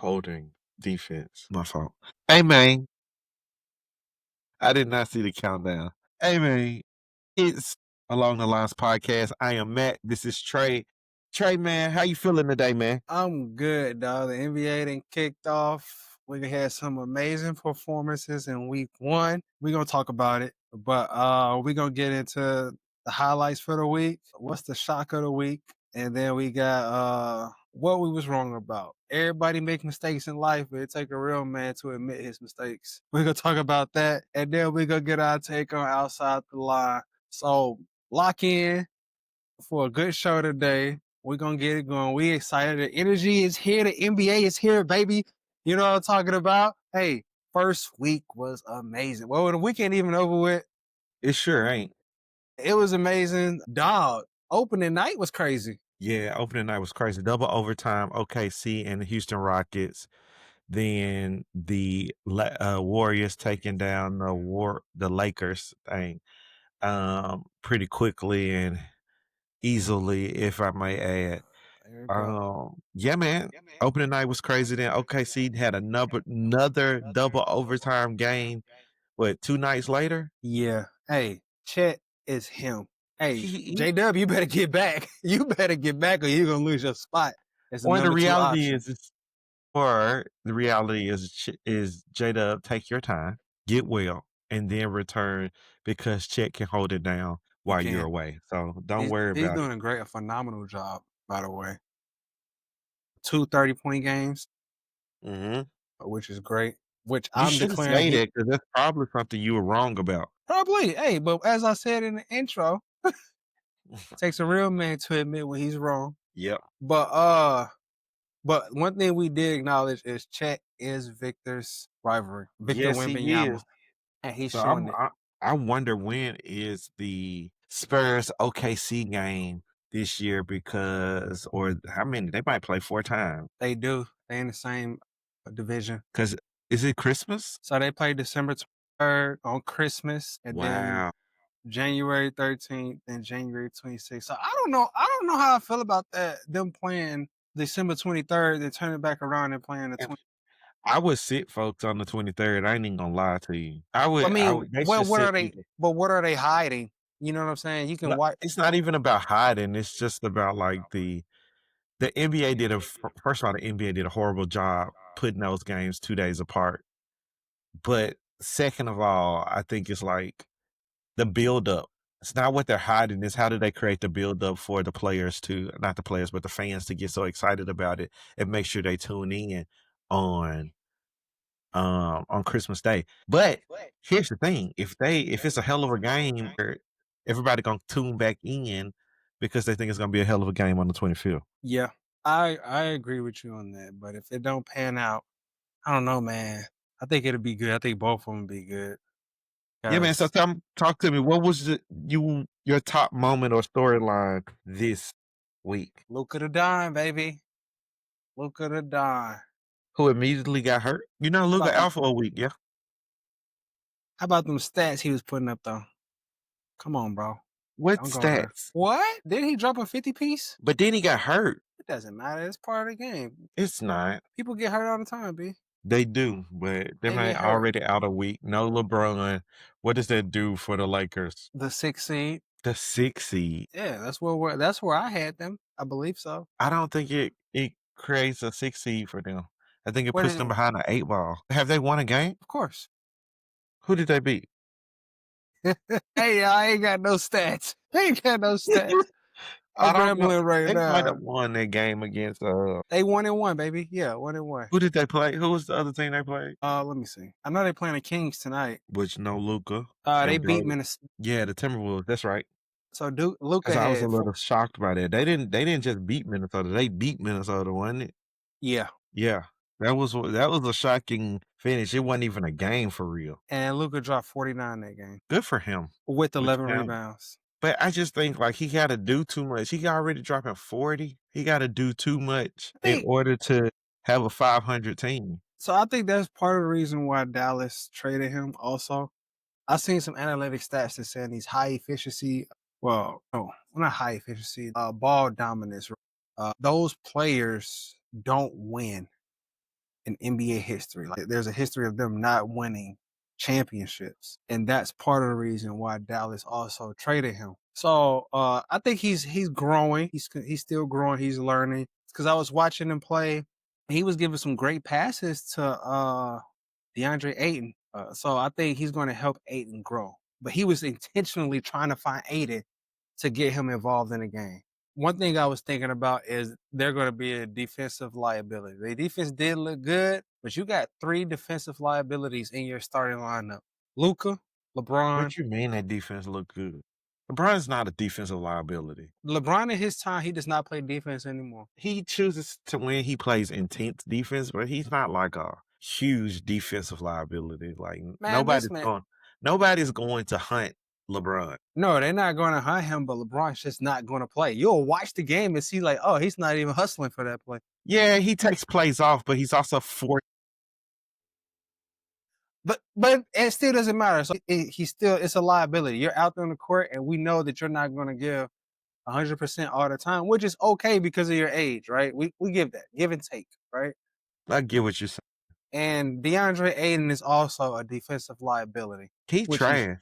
Holding defense. My fault. Hey, man. I did not see the countdown. Hey, man. It's Along the Lines podcast. I am Matt. This is Trey. Trey, man, how you feeling today, man? I'm good, dog. The NBA done kicked off. We had some amazing performances in week 1. We're gonna talk about it, but we're gonna get into the highlights for the week. What's the shock of the week? And then we got what we was wrong about. Everybody make mistakes in life, but it take a real man to admit his mistakes. We're gonna talk about that, and then we're gonna get our take on outside the line. So lock in for a good show today. We're going to get it going. We excited. The energy is here. The NBA is here, baby. You know what I'm talking about? Hey, first week was amazing. Well, the weekend even over with. It sure ain't. It was amazing. Dog, opening night was crazy. Yeah, opening night was crazy. Double overtime, OKC and the Houston Rockets. Then the Warriors taking down the Lakers thing pretty quickly and easily, if I may add. There you go. Yeah, man. Opening night was crazy. Then OKC had another double overtime game. What, 2 nights later? Yeah. Hey, Chet is him. Hey, He JW, you better get back. You better get back or you're going to lose your spot. It's the Or the number 2 reality option. is J-Dub, take your time, get well, and then return because Chet can hold it down while you're away. So don't worry He's about it. doing a phenomenal job, by the way. 2 30-point games, Mhm. which is great. Which You I'm shouldn't declaring say that because that's probably something you were wrong about. probably. Hey, but as I said in the intro, takes a real man to admit when he's wrong. Yep. But one thing we did acknowledge is Chet is Victor's rivalry. Victor Yes, he Wembanyama. is. And he's So showing it. I wonder when is the Spurs OKC game this year because or how many? They might play 4 times. They do. They in the same division. Because is it Christmas? So they play December 3rd on Christmas and then Wow. January 13th and January 26th. So I don't know how I feel about that. Them playing December 23rd, then turning back around and playing the 20th. I would sit folks on the 23rd. I ain't even gonna lie to you. I I would they mean, should what are sit they? people. But what are they hiding? You know what I'm saying? You can watch. It's not even about hiding. It's just about like the NBA first of all, the NBA did a horrible job putting those games 2 days apart. But second of all, I think it's like the build up. It's not what they're hiding, it's how do they create the build up for the players not the players, but the fans to get so excited about it and make sure they tune in on Christmas Day. But here's the thing: if it's a hell of a game, everybody gonna tune back in because they think it's gonna be a hell of a game on the 25th. Yeah, I agree with you on that. But if it don't pan out, I don't know, man. I think it'll be good. I think both of them will be good. Yeah, man. So talk to me. What was your top moment or storyline this week? Luka the dime, baby. Luka the dime. Who immediately got hurt? You know, How Luka about, out for a week. Yeah. how about them stats he was putting up though? Come on, bro. What Don't go there. stats? What? Did he drop a 50 piece? But then he got hurt. It doesn't matter. It's part of the game. It's not. People get hurt all the time, B. They do, but they They might get hurt. already out a week. No LeBron. What does that do for the Lakers? The 6th seed. The 6 seed. Yeah, that's where I had them. I believe so. I don't think it creates a 6 seed for them. I think it What puts is them it? behind the 8 ball. Have they won a game? Of course. Who did they beat? Hey, I ain't got no stats. I ain't got no stats. I I'm don't know. rambling right They might now. have won that game against They 1-1, baby. Yeah, 1-1. who did they play? Who was the other team they played? Let me see. I know they playing the Kings tonight. Which no Luka. They beat Minnesota. Yeah, the Timberwolves. That's right. So Luka Because I was had a little shocked by that. They didn't just beat Minnesota. They beat Minnesota, wasn't it? yeah, Yeah. That was a shocking finish. It wasn't even a game for real. and Luka dropped 49 that game Good for him. with 11 Which, rebounds. But I just think like he got to do too much. He already dropping 40. He got to do too much in order to have a 500 team. So I think that's part of the reason why Dallas traded him. Also, I've seen some analytic stats that saying he's high efficiency. Well, no, not high efficiency. Ball dominance. Those players don't win. in NBA history. Like there's a history of them not winning championships, and that's part of the reason why Dallas also traded him. So I think he's growing. He's still growing. He's learning. Because I was watching him play, he was giving some great passes to DeAndre Ayton. So I think he's going to help Ayton grow. But he was intentionally trying to find Ayton to get him involved in the game. One thing I was thinking about is they're going to be a defensive liability. The defense did look good, but you got three defensive liabilities in your starting lineup: Luka, LeBron. What you mean that defense look good? LeBron's not a defensive liability. LeBron in his time, he does not play defense anymore. He chooses to win. He plays intense defense, but he's not like a huge defensive liability. Like Man, this man. nobody's going to hunt LeBron. No, they're not going to hunt him, but LeBron's just not going to play. You'll watch the game and see, like, oh, he's not even hustling for that play. Yeah, he takes plays off, but he's also But it still doesn't matter. So he's still, it's a liability. You're out there on the court, and we know that you're not going to give 100% all the time, which is okay because of your age, right? We give that, give and take, right? I get what you're saying. And DeAndre Ayton is also a defensive liability, He which he's, trash.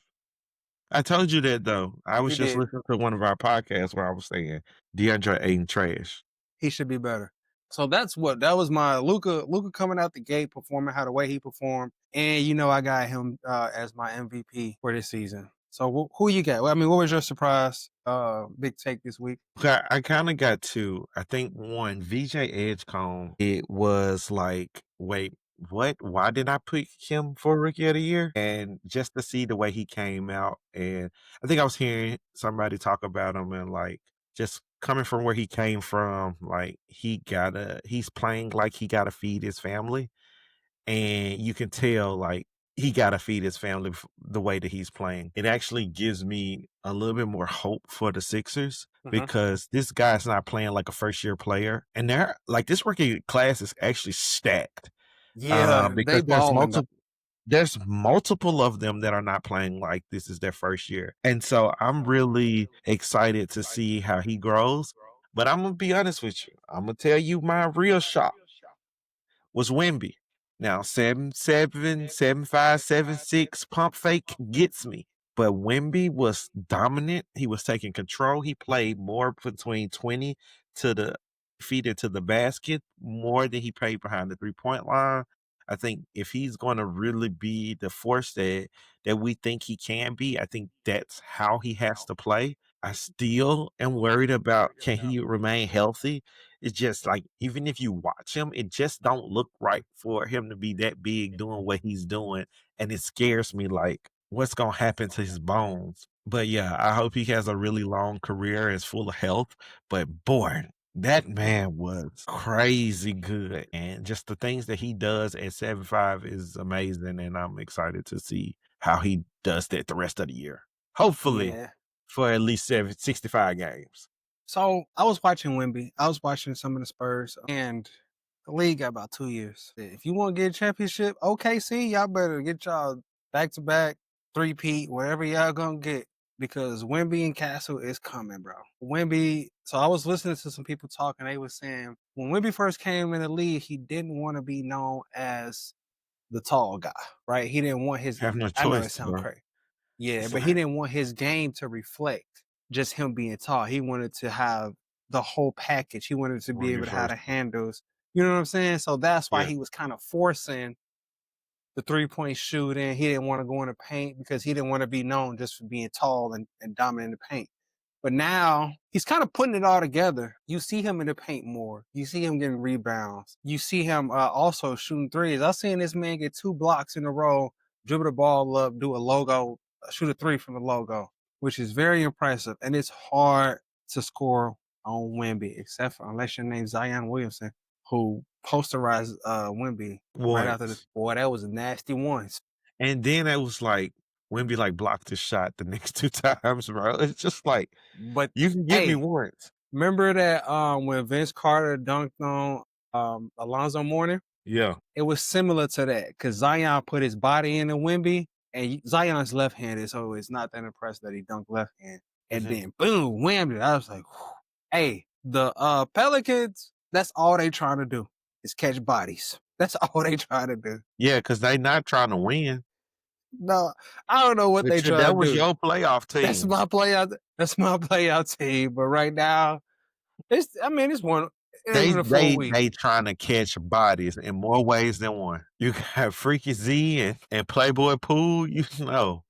I told you that though. I was you just did. listening to one of our podcasts where I was saying DeAndre Ayton trash. He should be better. So that was my Luka coming out the gate, performing how the way he performed. And you know, I got him as my MVP for this season. So who you got? Well, I mean, what was your surprise big take this week? I kind of got two. I think one, VJ Edgecombe. It was like, wait, what? Why did I pick him for Rookie of the Year? And just to see the way he came out, and I think I was hearing somebody talk about him and like just coming from where he came from, like he's playing like he gotta feed his family, and you can tell like he got to feed his family the way that he's playing. It actually gives me a little bit more hope for the Sixers because this guy's not playing like a first year player, and they're like this rookie class is actually stacked. Yeah, they Because balling though. there's multiple of them that are not playing like this is their first year, and so I'm really excited to see how he grows. But I'm gonna be honest with you. I'm gonna tell you my real shock was Wemby. Now 7'7", 7'5", 7'6", pump fake gets me. But Wemby was dominant. He was taking control. He played more between 20 to the feet into the basket more than he played behind the 3-point line. I think if he's going to really be the force that we think he can be, I think that's how he has to play. I still am worried about can he remain healthy. It's just like even if you watch him, it just don't look right for him to be that big doing what he's doing, and it scares me. Like what's gonna happen to his bones? But yeah, I hope he has a really long career and is full of health. But boy, that man was crazy good, and just the things that he does at 7'5" is amazing, and I'm excited to see how he does that the rest of the year. Hopefully, Yeah. for at least 65 games. So I was watching Wemby. I was watching some of the Spurs, and the league got about 2 years. If you want to get a championship, OKC, y'all better get y'all back to back, three-peat, whatever y'all gonna get, because Wemby and Castle is coming, bro. Wemby. So I was listening to some people talking. They were saying when Wemby first came in the league, he didn't want to be known as the tall guy, right? He didn't want his. Have no I know it choice, sounds bro. crazy. Yeah, It's but he like, didn't want his game to reflect just him being tall. He wanted to have the whole package. He wanted to on be your able to have first the handles. You know what I'm saying? So that's why yeah. he was kind of forcing the 3-point shooting. He didn't want to go in the paint because he didn't want to be known just for being tall and dominant in the paint. But now he's kind of putting it all together. You see him in the paint more. You see him getting rebounds. You see him also shooting threes. I've seen this man get 2 blocks in a row, dribble the ball up, do a logo, shoot a 3 from the logo, which is very impressive. And it's hard to score on Wemby, except for unless your name's Zion Williamson, who posterized Wemby right after the Once. boy. That was a nasty one. And then it was like Wemby like blocked his shot the next 2 times, bro. It's just like But you can get me hey, once. remember that when Vince Carter dunked on Alonzo Mourning? Yeah. It was similar to that because Zion put his body into Wemby, and Zion's left-handed, so it's not that impressive that he dunked left-hand. And Mhm. then boom, whammy. I was like, hey, the Pelicans, that's all they trying to do is catch bodies. That's all they trying to do. Yeah, because they not trying to win. No, I don't know what they But trying that to was do. your playoff That's team. my playout. That's my playout team. But right now, it's one. It ain't They even a full they week. they trying to catch bodies in more ways than one. You got Freaky Z and Playboy Pool, you know.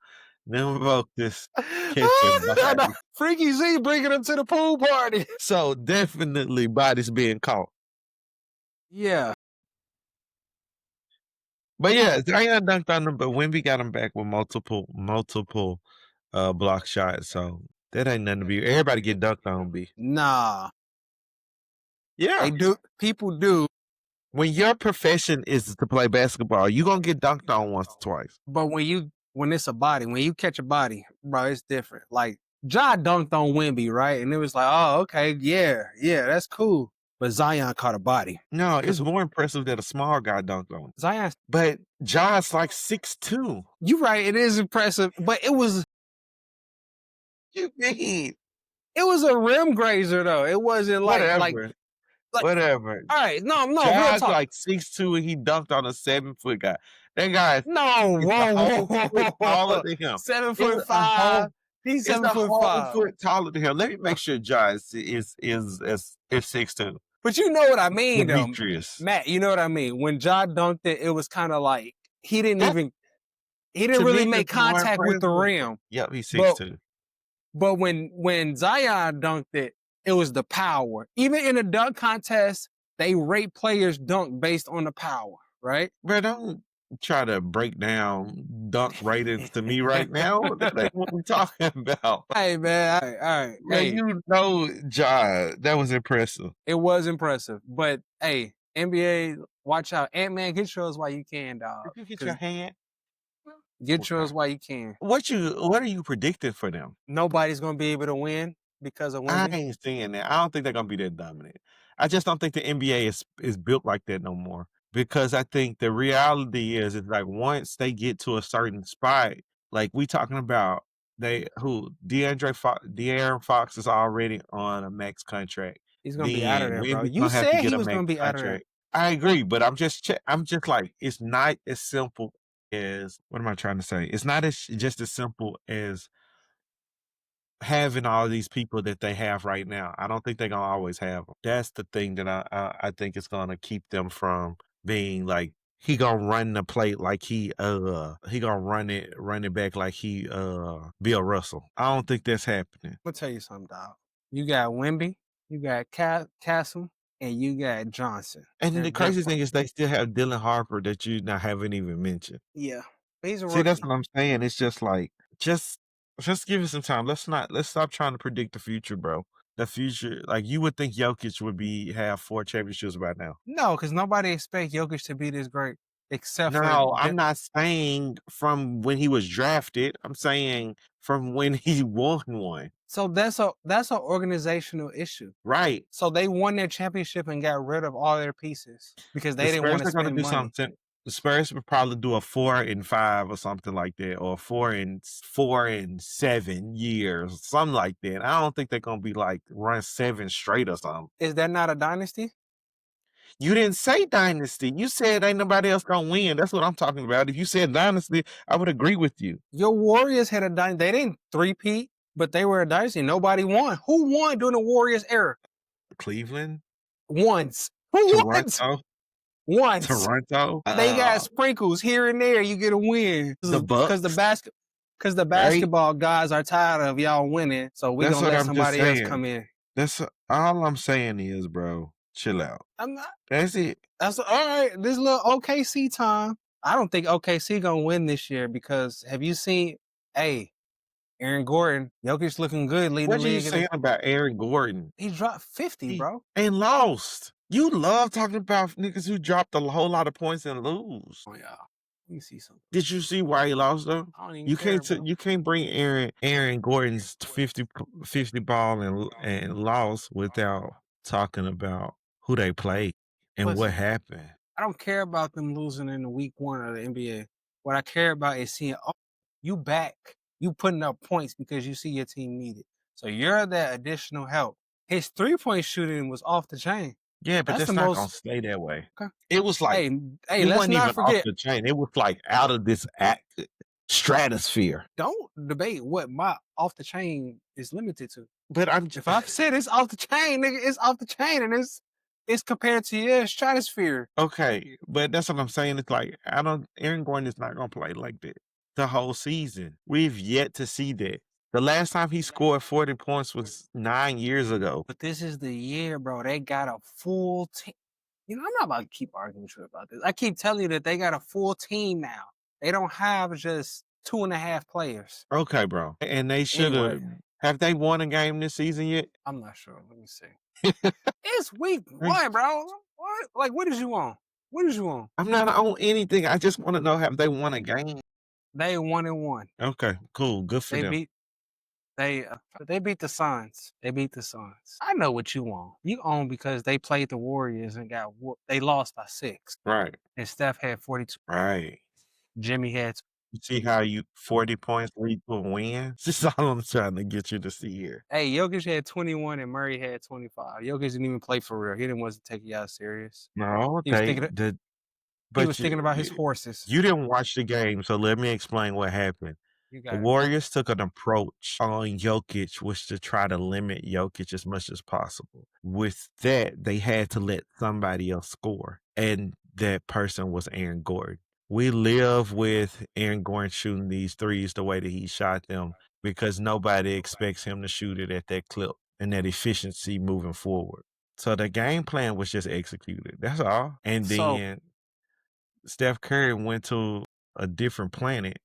Them folk just catching No, no. bodies. Freaky Z bringing them to the pool party. So definitely bodies being caught. Yeah. But yeah, Zion dunked on him, but Wemby got him back with multiple block shots. So that ain't nothing to be. Everybody get dunked on, B. Nah. Yeah. They do. People do. When your profession is to play basketball, you're gonna get dunked on once or twice. But when it's a body, when you catch a body, bro, it's different. Like Ja dunked on Wemby, right? And it was like, oh, okay, yeah, that's cool. But Zion caught a body. No, it's Because more impressive that a small guy dunked on him. Zion, But John's like 6'2". you're right, it is impressive, but it was You mean a rim grazer though. It wasn't whatever, like whatever. all right, no, real John's talk. like 6'2" and he dunked on a 7-foot guy. That guy No, is a whoa, whole foot taller than him. Seven It's foot a five. whole He's it's seven a foot whole five. foot taller than him. Let me make sure John is 6'2". But you know what I mean, though, Demetrius. Matt. You know what I mean. When Ja dunked it, it was kind of like he didn't That to really me make is more contact with the impressive. rim. Yep, he's But 6'2". but when Zion dunked it, it was the power. Even in a dunk contest, they rate players dunk based on the power, right? Bro, don't try to break down dunk ratings to me right now. That ain't what we're talking about. Hey man, all right. Man, Hey, you know, Ja, that was impressive. it was impressive, but hey, NBA, watch out, Ant-Man, get yours while you can, dog. Did you get your Cause hand? get Okay. yours while you can. What are you predicting for them? Nobody's gonna be able to win because of I Wemby. ain't seeing that. I don't think they're gonna be that dominant. I just don't think the NBA is built like that no more. Because I think the reality is it's like once they get to a certain spot, like we talking about De'Aaron Fox is already on a max contract. He's gonna be out of Then there, bro. Wemby's You gonna have to said get he a was max gonna be out of there. contract. I agree, but I'm just like it's not as simple as what am I trying to say? It's not as just as simple as having all these people that they have right now. I don't think they're gonna always have them. That's the thing that I think is gonna keep them from being like he gonna run the plate like he gonna run it back like he Bill Russell. I don't think that's happening. I'm gonna tell you something, dog. You got Wemby, you got Castle, and you got Johnson. And They're the crazy different. thing is they still have Dylan Harper that you not haven't even mentioned. Yeah, but he's a See, that's rookie. what I'm saying. It's just like just give it some time. Let's stop trying to predict the future, bro. The future, like you would think Jokic would have 4 championships by now. No, because nobody expects Jokic to be this great except for No, I'm not saying from when he was drafted. I'm saying from when he won one. So that's an organizational issue. Right. So they won their championship and got rid of all their pieces because The they didn't want Spurs to are gonna spend do money. something. The Spurs would probably do a 4-5 or something like that, or 4-7 years, something like that. I don't think they're gonna be like run 7 straight or something. Is that not a dynasty? You didn't say dynasty. You said ain't nobody else gonna win. That's what I'm talking about. If you said dynasty, I would agree with you. Your Warriors had a dynasty. They didn't three-peat, but they were a dynasty. Nobody won. Who won during the Warriors era? Cleveland, Once. Who won? Toronto, Once. Toronto. They got sprinkles here and there. You get a win The because Bucks. the Right? basketball guys are tired of y'all winning. So we're That's gonna what let I'm just somebody else saying. come in. That's all I'm saying is, bro, chill out. I'm not. That's it. That's all right. This little OKC time. I don't think OKC gonna win this year because have you seen? Hey, Aaron Gordon, Jokic looking good, leading the What are you league. saying about Aaron Gordon? He dropped 50, bro. And lost. You love talking about niggas who dropped a whole lot of points and lose. Oh yeah, you see something. Did you see why he lost though? I don't even care, bro. You can't bring Aaron Gordon's 50 ball and loss without talking about who they played and Listen, what happened. I don't care about them losing in the week 1 of the NBA. What I care about is seeing, oh, you back. You putting up points because you see your team need it. So you're that additional help. His 3-point shooting was off the chain. Yeah, but That's the that's not gonna most. stay that way. Okay. It was like Hey, hey, it let's wasn't not even off forget. the chain. It was like out of this stratosphere. Don't debate what my off the chain is limited to. But If I've said it's off the chain, nigga, it's off the chain, and it's compared to your stratosphere. okay, but that's what I'm saying. It's like I don't. Aaron Gordon is not gonna play like that the whole season. We've yet to see that. The last time he scored 40 points was 9 years ago. But this is the year, bro. They got a full team. You know, I'm not about to keep arguing with you about this. I keep telling you that they got a full team now. They don't have just 2.5 players. Okay, bro. And they should Anyway, have they won a game this season yet? I'm not sure. Let me see. It's week Right. 1, bro. What? Like, what did you want? What did you want? I'm not on anything. I just want to know have they won a game? They 1-1. Okay, cool. Good for They them. beat they beat the Suns. They beat the Suns. I know what you want. You own because they played the Warriors and got whooped. They lost by 6. Right. And Steph had 42. Right. Jimmy had. You see how you 40 points lead to a win? This is all I'm trying to get you to see here. Hey, Jokic had 21 and Murray had 25. Jokic didn't even play for real. He didn't want to take y'all serious. No, He was thinking he was but thinking about his horses. you didn't watch the game, so let me explain what happened. You The got it. Warriors took an approach on Jokic, which to try to limit Jokic as much as possible. With that, they had to let somebody else score, and that person was Aaron Gordon. We live with Aaron Gordon shooting these threes the way that he shot them because nobody expects him to shoot it at that clip and that efficiency moving forward. So the game plan was just executed. That's all. And So then Steph Curry went to a different planet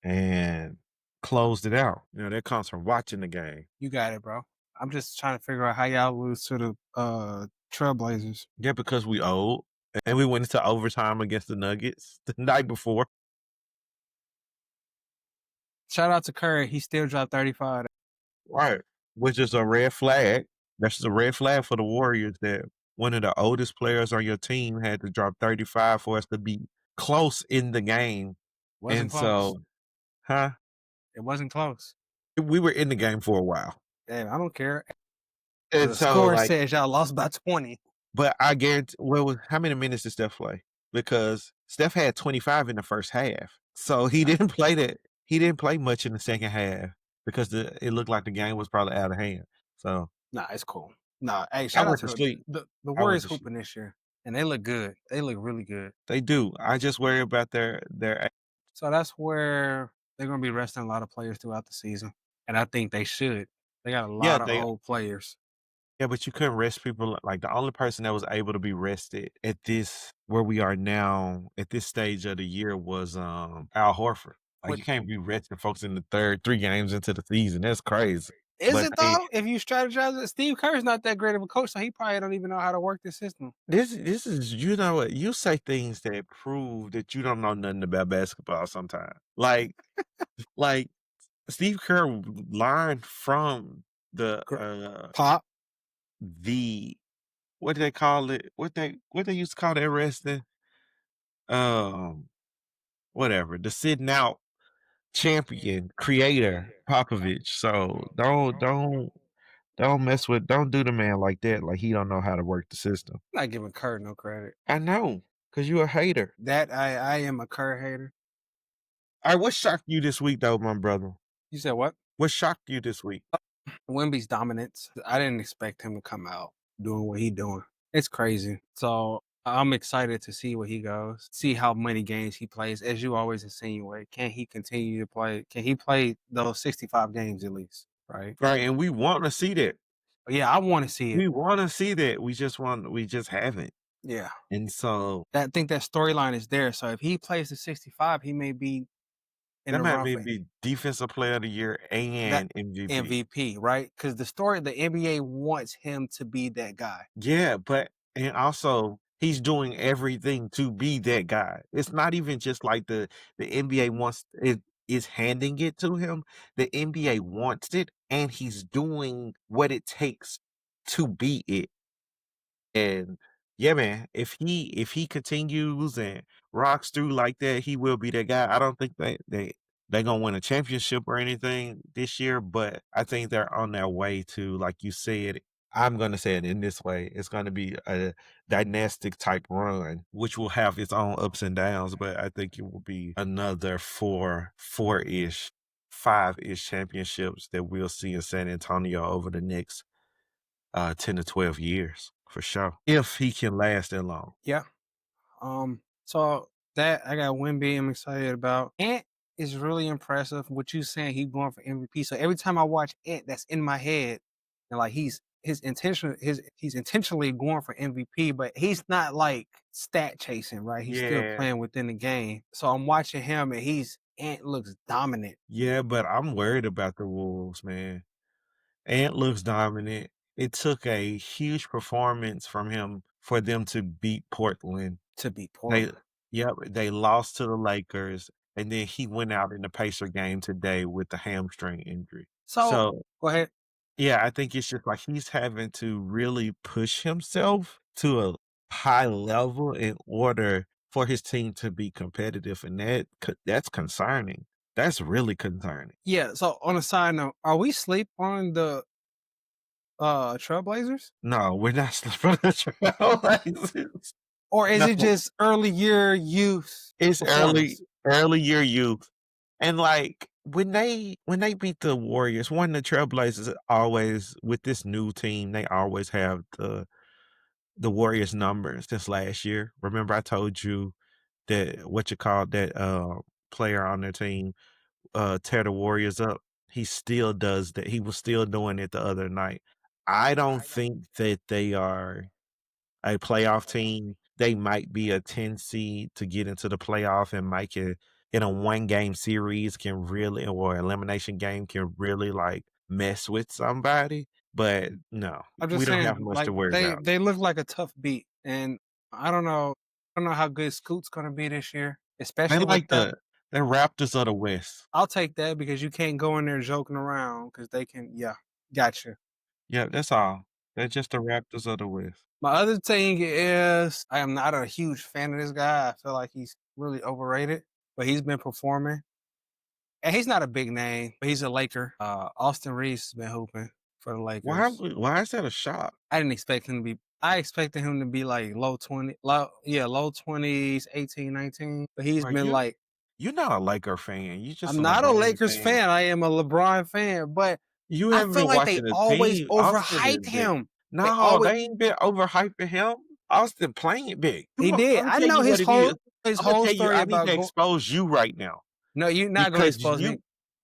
and closed it out. You know, that comes from watching the game. you got it, bro. I'm just trying to figure out how y'all lose to the Trailblazers. Yeah, because we old and we went into overtime against the Nuggets the night before. Shout out to Curry. He still dropped 35. Right. Which is a red flag. That's a red flag for the Warriors that one of the oldest players on your team had to drop 35 for us to be close in the game. Wasn't And close. so, huh? It wasn't close. We were in the game for a while. Damn, I don't care. And The so, score like, says y'all lost by 20. but I guarantee, well, how many minutes did Steph play? Because Steph had 25 in the first half. So he didn't play that. He didn't play much in the second half because it looked like the game was probably out of hand. So Nah, it's cool. Nah, hey, I shout out went to to sleep. the I went Warriors to sleep. hooping this year. And they look good. They look really good. They do. I just worry about their So that's where they're gonna be resting a lot of players throughout the season. And I think they should. They got a yeah, lot of they old players. yeah, but you couldn't rest people like the only person that was able to be rested at this where we are now at this stage of the year was Al Horford. Like What you can't be resting folks in the third 3 games into the season. That's crazy. is But it though? If you strategize it, Steve Kerr's not that great of a coach, so he probably don't even know how to work the system. this is you know what you say things that prove that you don't know nothing about basketball sometimes. Like Steve Kerr learned from the Pop. the what do they call it? What they used to call that wrestling? Um whatever. The sitting out champion creator Popovich. So don't mess with don't do the man like that. Like he don't know how to work the system. I'm not giving Kerr no credit. I know, because you're a hater. That I am a Kerr hater. All right, what shocked you this week, though, my brother? You said what? What shocked you this week? Wemby's dominance. I didn't expect him to come out doing what he doing. It's crazy. So I'm excited to see where he goes, see how many games he plays. As you always insinuate, can he continue to play? Can he play those 65 games at least? Right. Right, and we want to see that. Yeah, I want to see it. We want to see that. We just haven't. Yeah. And so I think that storyline is there. So if he plays the 65, he may be in that the might run for be defensive player of the year that and MVP. MVP, right? Because the NBA wants him to be that guy. Yeah, but and also he's doing everything to be that guy. It's not even just like the NBA wants it is handing it to him. The NBA wants it and he's doing what it takes to be it. And yeah, man, if he continues and rocks through like that, he will be that guy. I don't think they're gonna win a championship or anything this year, but I think they're on their way to, like you said, I'm gonna say it in this way. It's gonna be a dynastic type run, which will have its own ups and downs, but I think it will be another four-ish, five-ish championships that we'll see in San Antonio over the next 10 to 12 years for sure. If he can last that long. Yeah. So that I got Wemby I'm excited about. Ant is really impressive. What you saying, he going for MVP. So every time I watch Ant, that's in my head. And like he's intentionally going for MVP, but he's not like stat chasing, right? He's still Yeah. playing within the game. So I'm watching him and Ant looks dominant Yeah, but I'm worried about the Wolves, man. Ant looks dominant. It took a huge performance from him for them to beat Portland. to beat They Portland. Yep, they lost to the Lakers, and then he went out in the Pacer game today with the hamstring injury. So So, go ahead. yeah, I think it's just like he's having to really push himself to a high level in order for his team to be competitive, and that's concerning. That's really concerning. Yeah. So on a side note, are we sleep on the Trailblazers? No, we're not for the Trailblazers. Or is No, it just early year youth it's performance? early year youth. And, like, when they beat the Warriors, one, the Trailblazers always with this new team, they always have the Warriors number since last year. Remember I told you that what you call that, player on their team, tear the Warriors up? He still does that. He was still doing it the other night. I don't think that they are a playoff team. They might be a 10 seed to get into the playoff and might can in a one game series can really or elimination game can really like mess with somebody. But no, I'm we just don't have saying, much to like worry they about. they look like a tough beat, and I don't know how good Scoot's gonna be this year, They especially with like that. the Raptors of the West. I'll take that because you can't go in there joking around because they can. Yeah, gotcha. Yeah, that's all. They're just the Raptors of the West. My other thing is I am not a huge fan of this guy. I feel like he's really overrated, but he's been performing. And he's not a big name, but he's a Laker. Austin Reaves has been hooping for the Lakers. Why is that a shock? I didn't expect him to be I expected him to be like low 20s, 18, 19. But he's Are been you like you're not a Laker fan. You're just I'm a not a LeBron Lakers fan. fan. I am a LeBron fan, but You I haven't feel been like they watching the always team. Austin overhyped is big. him. They No, always they ain't been overhyping him. Austin playing it big. You he want did. Let me I tell know you what it is. his Imma whole tell you, story I need about to go expose you right now No, you're not gonna because expose me.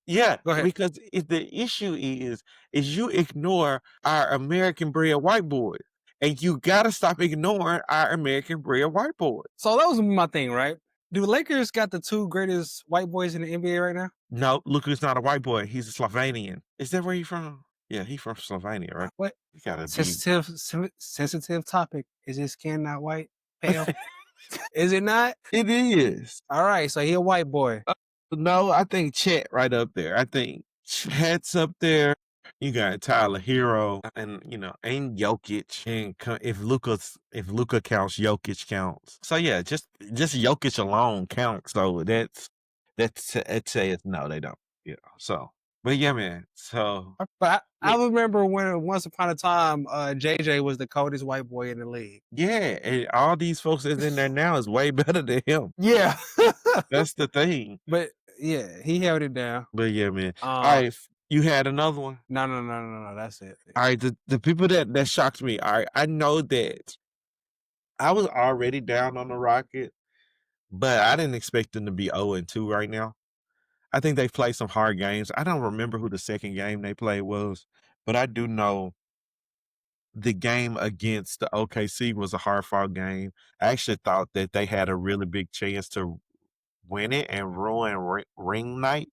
yeah, Go ahead. because if the issue is you ignore our American bred white boys, and you gotta stop ignoring our American bred white boys. So that was my thing, right? Do Lakers got the two greatest white boys in the NBA right now? No, Luka's not a white boy. He's a Slovenian. Is that where he from? Yeah, he from Slovenia, right? What You gotta be. sensitive topic. Is his skin not white? Pale? Is it not? It is. All right, so he a white boy. No, I think Chet right up there. I think Chet's up there. You got Tyler Hero and and Jokic. And if Luka counts, Jokic counts. So yeah, just Jokic alone counts. So that says no, they don't. Yeah. So, but yeah, man. So But I yeah, remember when once upon a time, JJ was the coldest white boy in the league. yeah, and all these folks that's in there now is way better than him. Yeah. That's the thing. But yeah, he held it down. But yeah, man. All Uh right, you had another one. no, that's it. Alright, the people that shocked me, alright, I know that I was already down on the Rockets, but I didn't expect them to be 0-2 right now. I think they've played some hard games. I don't remember who the second game they played was, but I do know the game against the OKC was a hard-fought game. I actually thought that they had a really big chance to win it and ruin ring night.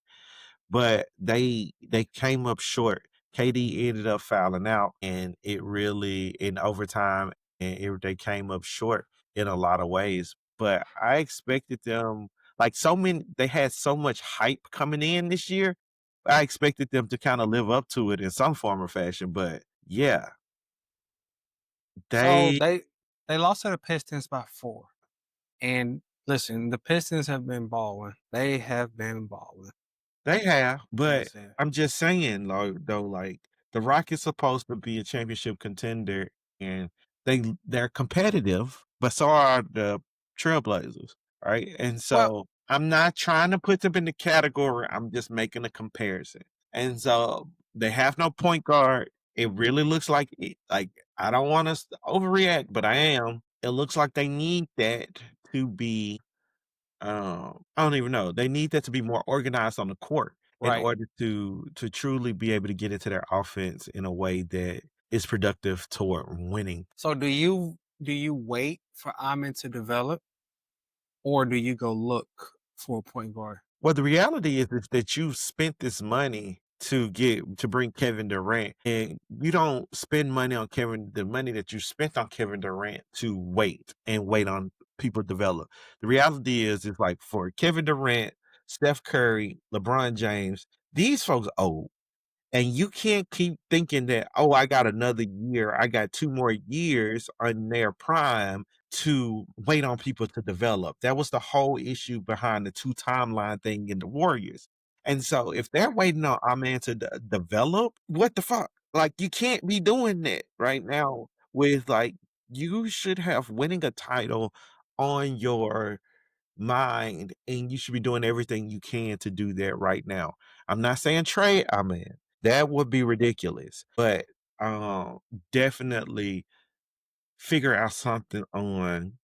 But they came up short. KD ended up fouling out, and it really in overtime, and they came up short in a lot of ways. But I expected them like so many. They had so much hype coming in this year. I expected them to kind of live up to it in some form or fashion. But yeah, So they they lost to the Pistons by 4. And listen, the Pistons have been balling. They have been balling. they have. I'm But just saying. I'm just saying, though, like The Rockets supposed to be a championship contender, and they're competitive, but so are the Trailblazers, right? And Well, so I'm not trying to put them in the category. I'm just making a comparison. And so they have no point guard. It really looks like I don't want to overreact, but I am. It looks like they need that to be I don't even know. They need that to be more organized on the court in right. order to truly be able to get into their offense in a way that is productive toward winning. So do you wait for Amin to develop, or do you go look for a point guard? Well, the reality is that you spent this money to bring Kevin Durant, and you don't spend money on the money that you spent on Kevin Durant to wait on people to develop. The reality is like for Kevin Durant, Steph Curry, LeBron James, these folks old. And you can't keep thinking that, oh, I got another year, I got 2 more years on their prime to wait on people to develop. That was the whole issue behind the 2 timeline thing in the Warriors. And so if they're waiting on our man to develop, what the fuck? Like, you can't be doing that right now with like, you should have winning a title on your mind, and you should be doing everything you can to do that right now. I'm not saying trade Amen. That would be ridiculous. But um definitely figure out something on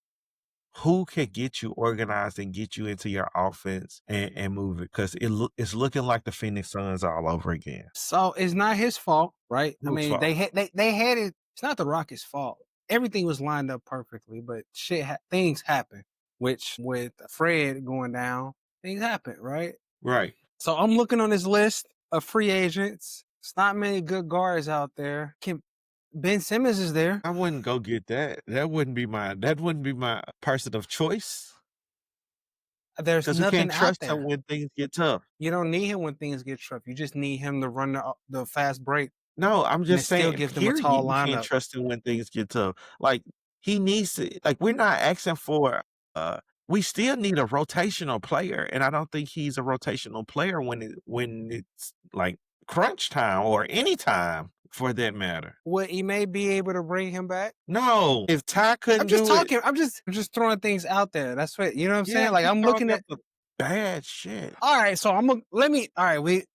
who can get you organized and get you into your offense and move it because it's looking like the Phoenix Suns all over again. So it's not his fault, right? I Whose mean, fault? they had it. It's not the Rockets' fault. Everything was lined up perfectly, but things happen. Which with Fred going down, things happen, right? Right. So I'm looking on this list of free agents. It's not many good guards out there. Ben Simmons is there. I wouldn't go get that. That wouldn't be my person of choice There's because we nothing can't out trust him there. when things get tough. You don't need him when things get tough. You just need him to run the fast break, No, I'm and it just still saying, gives them a period, tall you can't lineup. trust him when things get tough. Like, he needs to like, we're not asking for we still need a rotational player, and I don't think he's a rotational player when it's, like, crunch time or any time for that matter. Would he may be able to bring him back? No, if Ty I'm couldn't just do it, talking. I'm just throwing things out there. That's what you know what I'm yeah, saying. Like you I'm throwing looking out at. the bad shit. All right, so I'm gonna let me. All right,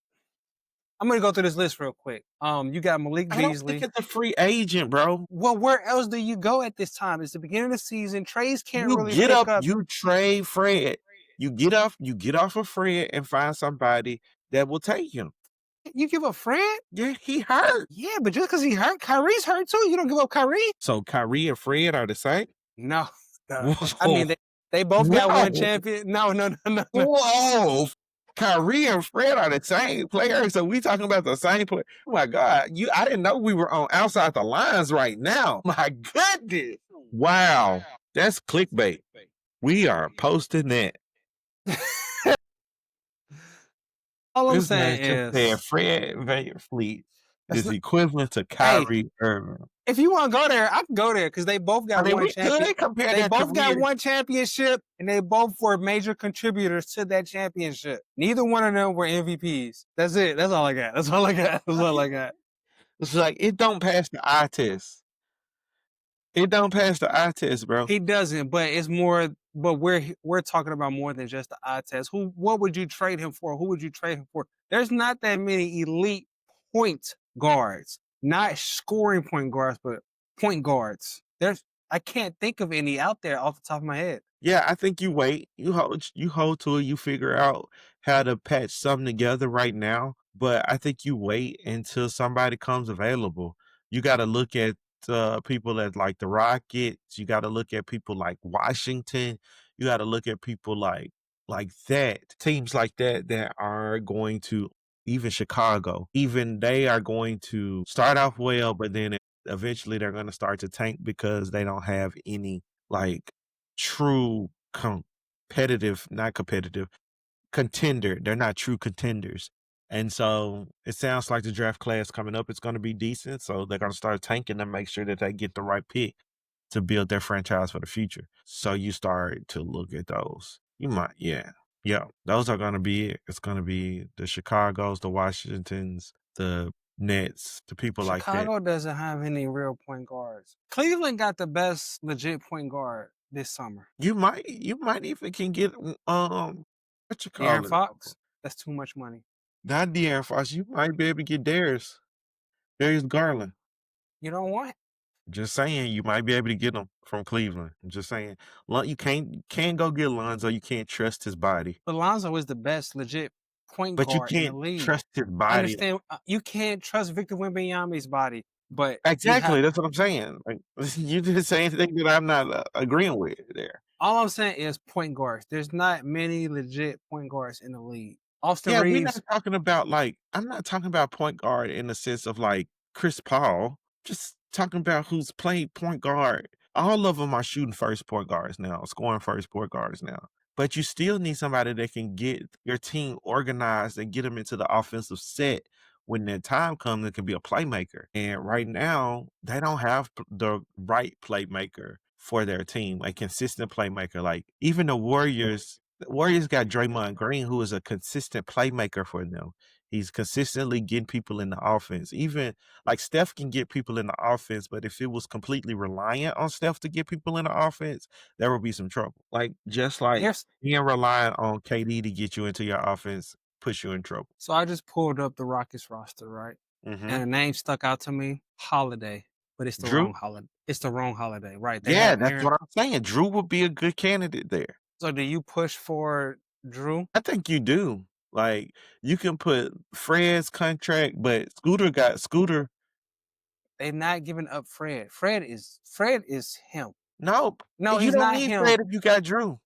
I'm gonna go through this list real quick. You got Malik I don't think Beasley. it's a free agent, bro. Well, where else do you go at this time? It's the beginning of the season. Trades can't You really get pick up, up. you trade Fred. You get off of Fred and find somebody that will take him. You give up Fred? Yeah, he hurt. Yeah, but just because he hurt, Kyrie's hurt too. You don't give up Kyrie? So Kyrie and Fred are the same? No. I Whoa. mean, they both got one No. champion. No, no, no, no, no. Whoa. Kyrie and Fred are the same player. So we talking about the same player. Oh my God. I didn't know we were on outside the lines right now. My goodness. Wow. That's clickbait. We are posting that. All I'm This man saying just said is, Fred VanVleet that's is not, equivalent to hey, Kyrie Irving. if you want to go there, I can go there because they both I got mean, one we champion. could compare They their both got careers. one championship, and they both were major contributors to that championship. Neither one of them were MVPs. That's it. That's all I got. That's all I got. That's all I got. It's like it don't pass the eye test. It don't pass the eye test, bro. He doesn't, but it's more. But we're talking about more than just the eye test. What would you trade him for? Who would you trade him for? There's not that many elite point guards, not scoring point guards, but point guards. I can't think of any out there off the top of my head. Yeah, I think you wait. You hold to it. You figure out how to patch something together right now. But I think you wait until somebody comes available. You got to look at people at like the Rockets. You got to look at people like Washington. You got to look at people like that. Teams like that are going to even Chicago. Even they are going to start off well, but then eventually they're going to start to tank because they don't have any like true not competitive contender. They're not true contenders. And so it sounds like the draft class coming up is going to be decent. So they're going to start tanking to make sure that they get the right pick to build their franchise for the future. So you start to look at those. You might, yeah. Yeah. Those are going to be it. It's going to be the Chicagos, the Washingtons, the Nets, to people like that. Chicago doesn't have any real point guards. Cleveland got the best legit point guard this summer. You might even can get, what you De'Aaron call it? Fox, that's too much money. Not De'Aaron Fox, you might be able to get Darius Garland. You don't want Just saying, you might be able to get him from Cleveland. I'm just saying. You can't go get Lonzo, you can't trust his body. but Lonzo is the best legit point But you guard in the can't league. trust his I body. understand you can't trust Victor Wembanyama's body, but you have Exactly, that's what I'm saying. Like, you just saying thing that I'm not, agreeing with there. all I'm saying is point guards. There's not many legit point guards in the league. Austin Yeah, we're not Reaves, talking about, like I'm not talking about point guard in the sense of, like, Chris Paul. Just talking about who's played point guard. All of them are shooting first point guards now, scoring first point guards now. But you still need somebody that can get your team organized and get them into the offensive set when their time comes that can be a playmaker. And right now, they don't have the right playmaker for their team, a consistent playmaker. Like even the Warriors got Draymond Green, who is a consistent playmaker for them. He's consistently getting people in the offense. Even like Steph can get people in the offense, but if it was completely reliant on Steph to get people in the offense, there would be some trouble. Like just like here's being reliant on KD to get you into your offense puts you in trouble. so I just pulled up the Rockets roster, right? Hmm. And a name stuck out to me, Holiday, but it's the Drew, wrong holiday. It's the wrong holiday, right? They yeah, have that's Aaron. what I'm saying. Drew would be a good candidate there. So do you push for Drew? I think you do. Like you can put Fred's contract, but Scooter. They're not giving up Fred. Fred is him. Nope. No, You he's don't not need him. Fred if you got Drew.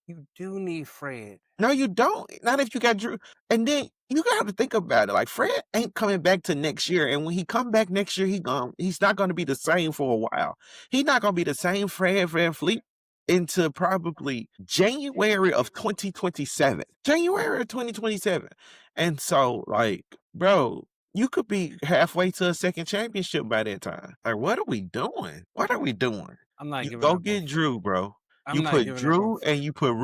You do need Fred. No, you don't. Not if you got Drew. And then you got to think about it. Like Fred ain't coming back to next year, and when he come back next year, he's not going to be the same for a while. He's not going to be the same Fred VanVleet into probably January of 2027. January of 2027. And so, like, bro, you could be halfway to a second championship by that time. Like, what are we doing? What are we doing? I'm not You giving go up on get Drew, bro. I'm You not put giving up on Drew and you put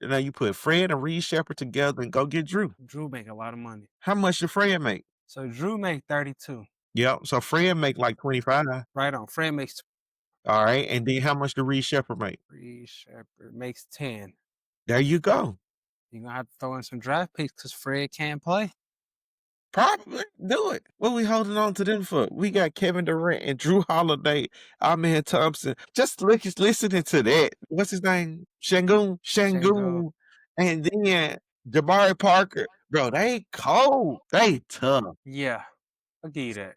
now you put Fred and Reed Shepherd together and go get Drew. Drew make a lot of money. How much did Fred make? So Drew make 32. Yep. So Fred make like 25. Right on. Fred makes All right. And then how much did Reed Shepherd make? 3, Shepard makes 10. There you go. You're gonna have to throw in some draft picks because Fred can't play. Probably do it. What we holding on to them for? We got Kevin Durant and Drew Holiday, Amen Thompson. Just listening to that. What's his name? Shangoon, Shango. Shangoon, and then Jabari Parker. Bro, they cold. They tough. Yeah. I'll give you that.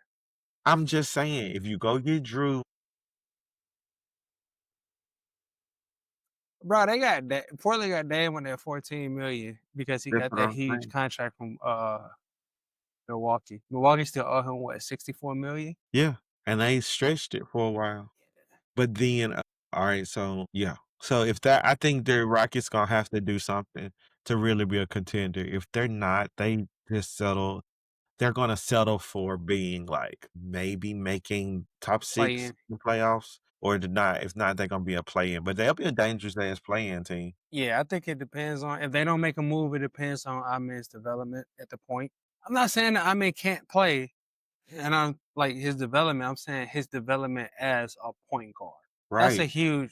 I'm just saying, if you go get Drew, Bro, they got that Portland got Dame on that 14 million because he that's got what that I'm huge saying. contract from Milwaukee. Milwaukee still owe him what, 64 million? Yeah, and they stretched it for a while. But then, all right, so yeah. So if that, I think the Rockets gonna have to do something to really be a contender. If they're not, they just settle. They're gonna settle for being like maybe making top Play 6 in. in playoffs, or to not. If not, they're gonna be a play-in. But they'll be a dangerous ass play-in team. Yeah, I think it depends on if they don't make a move, it depends on Amen's development at the point. I'm not saying that Amen can't play, and I'm like his development. I'm saying his development as a point guard. Right.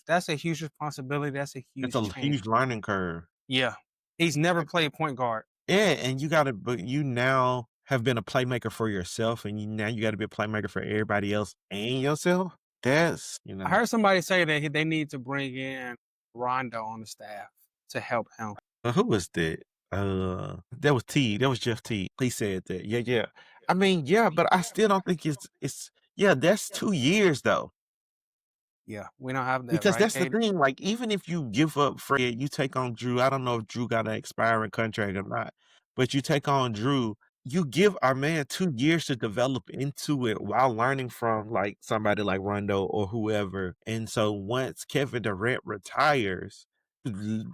That's a huge responsibility. That's a It's huge a change. huge learning curve. Yeah. He's never played point guard. Yeah, and but you now have been a playmaker for yourself, and now you got to be a playmaker for everybody else and yourself. That's I heard somebody say that they need to bring in Rondo on the staff to help him. Who was that? That was T. That was Jeff T. He said that. Yeah, yeah. I mean, yeah, but I still don't think it's. Yeah, that's 2 years though. Yeah, we don't have that, Because right, that's the Katie? thing. Like, even if you give up Fred, you take on Drew. I don't know if Drew got an expiring contract or not, but you take on Drew. You give our man 2 years to develop into it while learning from like somebody like Rondo or whoever. And so once Kevin Durant retires, l-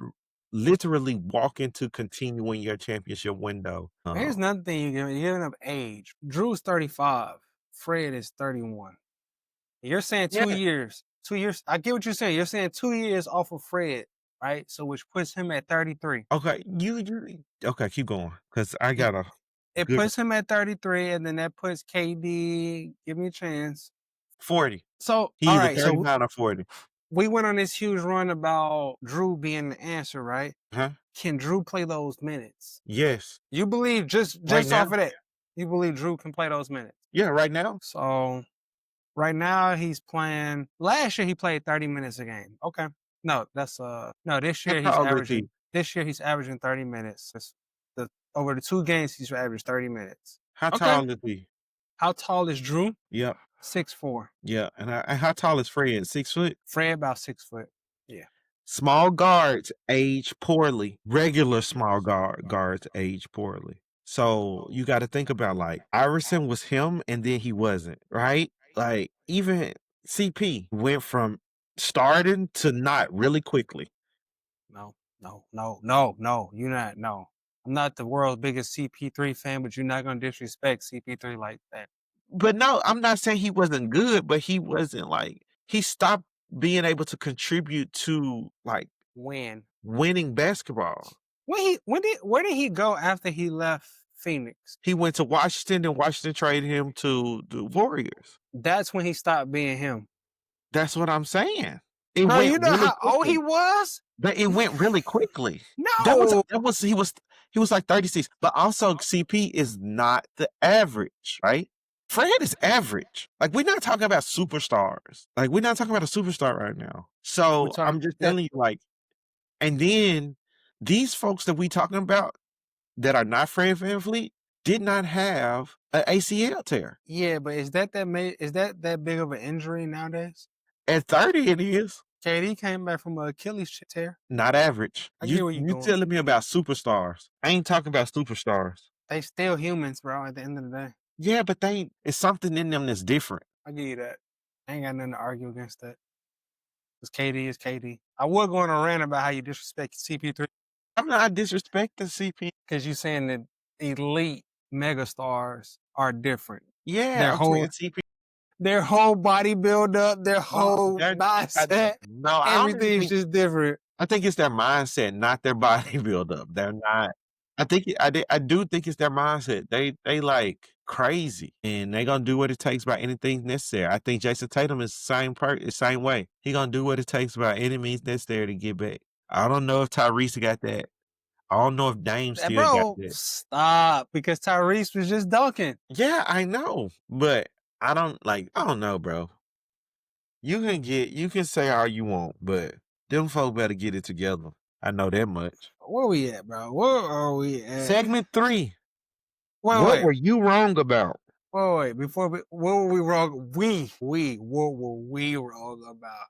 literally walk into continuing your championship window. Here's another thing you're giving up age. Drew's 35. Fred is 31. You're saying Yeah. 2 years. 2 years. I get what you're saying. You're saying 2 years off of Fred, right? So which puts him at 33. Okay. You okay, keep going. Cause I He gotta. It Good puts him at 33, and then that puts KD. Give me a chance. 40. So, He all either right. So 39 or 40. we went on this huge run about Drew being the answer, right? Huh? Can Drew play those minutes? Yes. You believe just Right now? off of that? You believe Drew can play those minutes? Yeah, right now. So right now he's playing. Last year he played 30 minutes a game. Okay. No, that's no. This year he's How old is he? averaging. This year he's averaging 30 minutes. Over the 2 games he's averaged 30 minutes. How Okay. tall is he? How tall is Drew? Yep. 6'4". Yeah. And how tall is Fred? 6 foot? Fred about 6 foot. Yeah. Small guards age poorly. Regular small guards age poorly. So you got to think about like Iverson was him and then he wasn't, right? Like even CP went from starting to not really quickly. No. You're not. No. I'm not the world's biggest CP3 fan, but you're not gonna disrespect CP3 like that. But no, I'm not saying he wasn't good, but he wasn't like he stopped being able to contribute to like When? winning basketball. Where did he go after he left Phoenix? He went to Washington and Washington traded him to the Warriors. That's when he stopped being him. That's what I'm saying. It Bro, went you know really how old he quickly. was? But it went really quickly. No. He was like 36. But also CP is not the average, right? Fred is average. Like we're not talking about superstars. Like we're not talking about a superstar right now. So I'm just telling you, like, and then these folks that we talking about that are not Fred VanVleet did not have an ACL tear. Yeah, but is that big of an injury nowadays? At 30, it is. KD came back from an Achilles tear. Not average. I get where you're You going. telling me about superstars. I ain't talking about superstars. They still humans, bro, at the end of the day. Yeah, but it's something in them that's different. I give you that. I ain't got nothing to argue against that. Because KD is KD. I would go on a rant about how you disrespect CP3. I'm not disrespecting CP. Because you're saying that elite megastars are different. Yeah, Their whole body build up, their whole mindset, everything's just different. I think it's their mindset, not their body build up. They're not. I do think it's their mindset. They like crazy, and they gonna do what it takes by anything necessary. I think Jason Tatum is the same way. He gonna do what it takes by any means necessary to get back. I don't know if Tyrese got that. I don't know if Dame still got that. Stop, because Tyrese was just dunking. Yeah, I know, but I don't know, bro. You can say all you want, but them folk better get it together. I know that much. Where we at, bro? Where are we at? Segment 3. What were you wrong about? Wait, what were we wrong? What were we wrong about?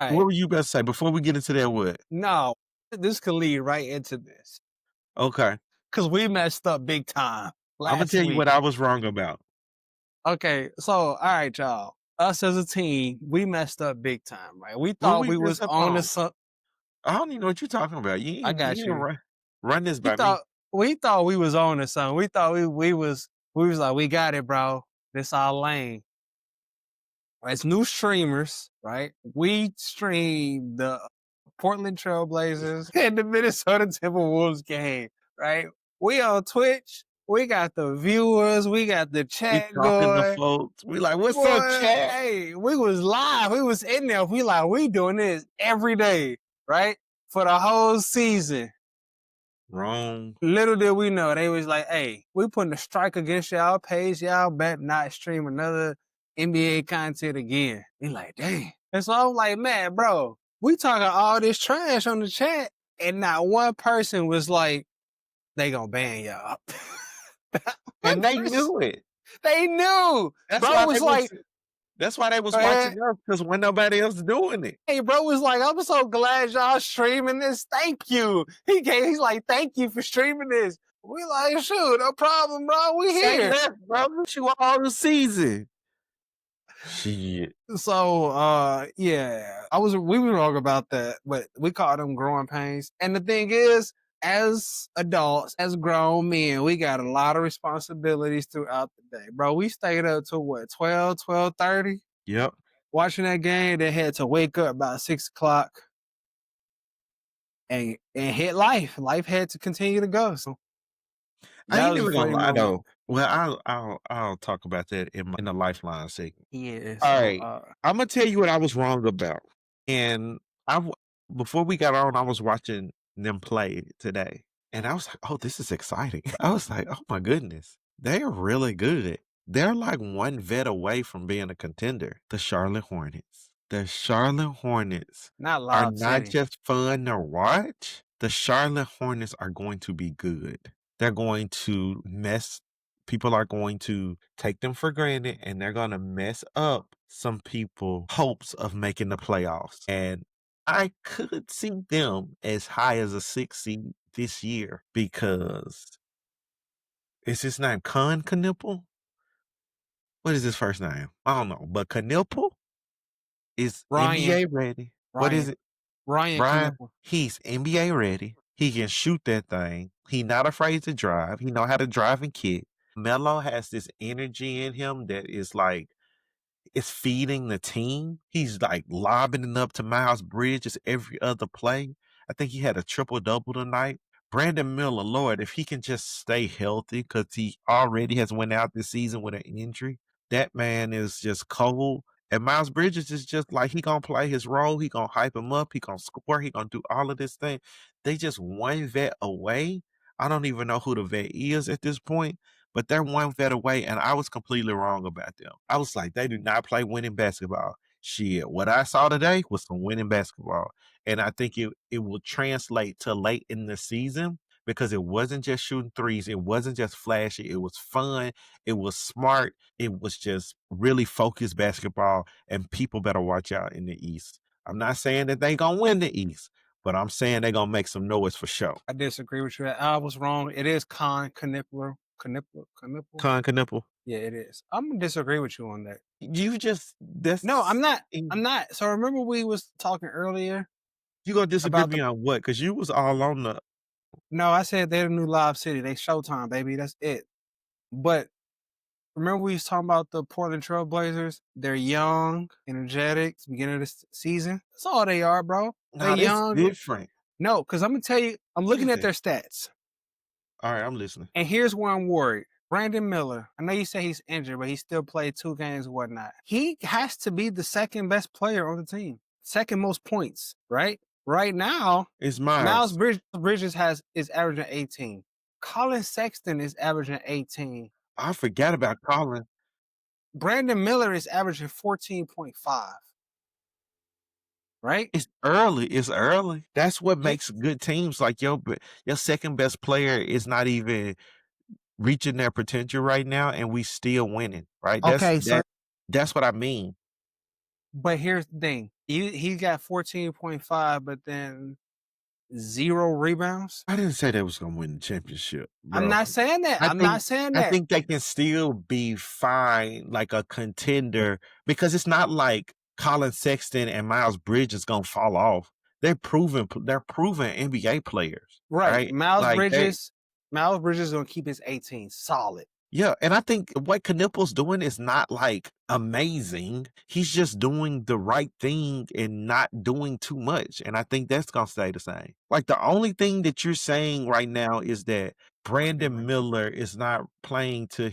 Right. What were you about to say before we get into that? What? No, this could lead right into this. Okay. Because we messed up big time. I'm gonna tell you what I was wrong about. Okay, so all right, y'all. Us as a team, we messed up big time, right? We thought we was on the. I don't even know what you're talking about. I got you. Run this by me. We thought we was on to something. We thought we was like, we got it, bro. This our lane. As new streamers, right? We streamed the Portland Trailblazers and the Minnesota Timberwolves game, right? We on Twitch. We got the viewers. We got the chat going. Folks. We like, what's up, chat? Hey, we was live. We was in there. We like, we doing this every day, right? For the whole season. Wrong. Little did we know, they was like, hey, we putting a strike against y'all page. Y'all better not stream another NBA content again. We like, dang. And so I was like, man, bro, we talking all this trash on the chat, and not one person was like, they gonna ban y'all. And they knew it. They knew. That's why they was watching us, because when nobody else doing it. Hey, bro was like, I'm so glad y'all streaming this. Thank you. He's like, thank you for streaming this. We like, shoot, no problem, bro. We here. Bro, you all the season. Shit. So, yeah, we were wrong about that, but we called them growing pains. And the thing is, as adults, as grown men, we got a lot of responsibilities throughout the day. Bro, we stayed up to what, 12:30? Yep. Watching that game. They had to wake up about 6 o'clock and hit life. Life had to continue to go. So I That ain't was a even gonna funny lie moment. though. Well, I'll talk about that in the lifeline segment. Yeah. All So right, Imma tell you what I was wrong about, and I w before we got on, I was watching them play today, and I was like, "Oh, this is exciting." I was like, "Oh my goodness, they are really good." They're like one vet away from being a contender, the Charlotte Hornets. The Charlotte Hornets not are Lob not City. just fun to watch, the Charlotte Hornets are going to be good. They're going to mess people are going to take them for granted and they're going to mess up some people hopes of making the playoffs. And I could see them as high as a 6 seed this year because is his name Khan Knipple? What is his first name? I don't know, but Knipple is Ryan. NBA ready. What is Ryan. it? Ryan Brian, Knipple. he's NBA ready. He can shoot that thing. He not afraid to drive. He know how to drive and kick. Melo has this energy in him that is like it's feeding the team. He's like lobbing it up to Miles Bridges every other play. I think he had a triple double tonight. Brandon Miller, Lord, if he can just stay healthy, because he already has went out this season with an injury, that man is just cold. And Miles Bridges is just like he gonna play his role. He gonna hype him up. He gonna score. He gonna do all of this thing. They just one vet away. I don't even know who the vet is at this point, but they're one vet away, and I was completely wrong about them. I was like, they do not play winning basketball. Shit, what I saw today was some winning basketball. And I think it will translate to late in the season because it wasn't just shooting threes. It wasn't just flashy. It was fun. It was smart. It was just really focused basketball. And people better watch out in the East. I'm not saying that they gonna win the East, but I'm saying they're gonna make some noise for sure. I disagree with you. I was wrong. It is Khan Knipple. Knipple. Con Knipple. Yeah, it is. I'm gonna disagree with you on that. You just No, I'm that's not. I'm not. So remember we was talking earlier you gonna disagree with about the. me on what? Because you was all on the No, I said they're the new Live City. They Showtime, baby. That's it. But remember we was talking about the Portland Trail Blazers? They're young, energetic, it's the beginning of the season. That's all they are, bro. They nah, that's young. different. No, because I'm gonna tell you, I'm What is looking at that? their stats. All right, I'm listening. And here's where I'm worried. Brandon Miller, I know you say he's injured, but he still played 2 games and whatnot. He has to be the second best player on the team, second most points, right? Right now, It's Miles Miles. Bridges is averaging 18. Colin Sexton is averaging 18. I forgot about Colin. Brandon Miller is averaging 14.5, right? It's early. It's early. That's what Yeah. makes good teams like your second best player is not even reaching their potential right now, and we still winning. Right? Okay, so That's what I mean. but here's the thing. He got 14.5, but then 0 rebounds. I didn't say they was gonna win the championship, I'm bro. not saying that. I I'm not think saying I that. think they can still be fine, like a contender, because it's not like Colin Sexton and Miles Bridges gonna fall off. They're proven NBA players, Right. right? Like they Miles Bridges is gonna keep his 18 solid. yeah, and I think what Knipple's doing is not like amazing. He's just doing the right thing and not doing too much. And I think that's gonna stay the same. Like the only thing that you're saying right now is that Brandon Miller is not playing to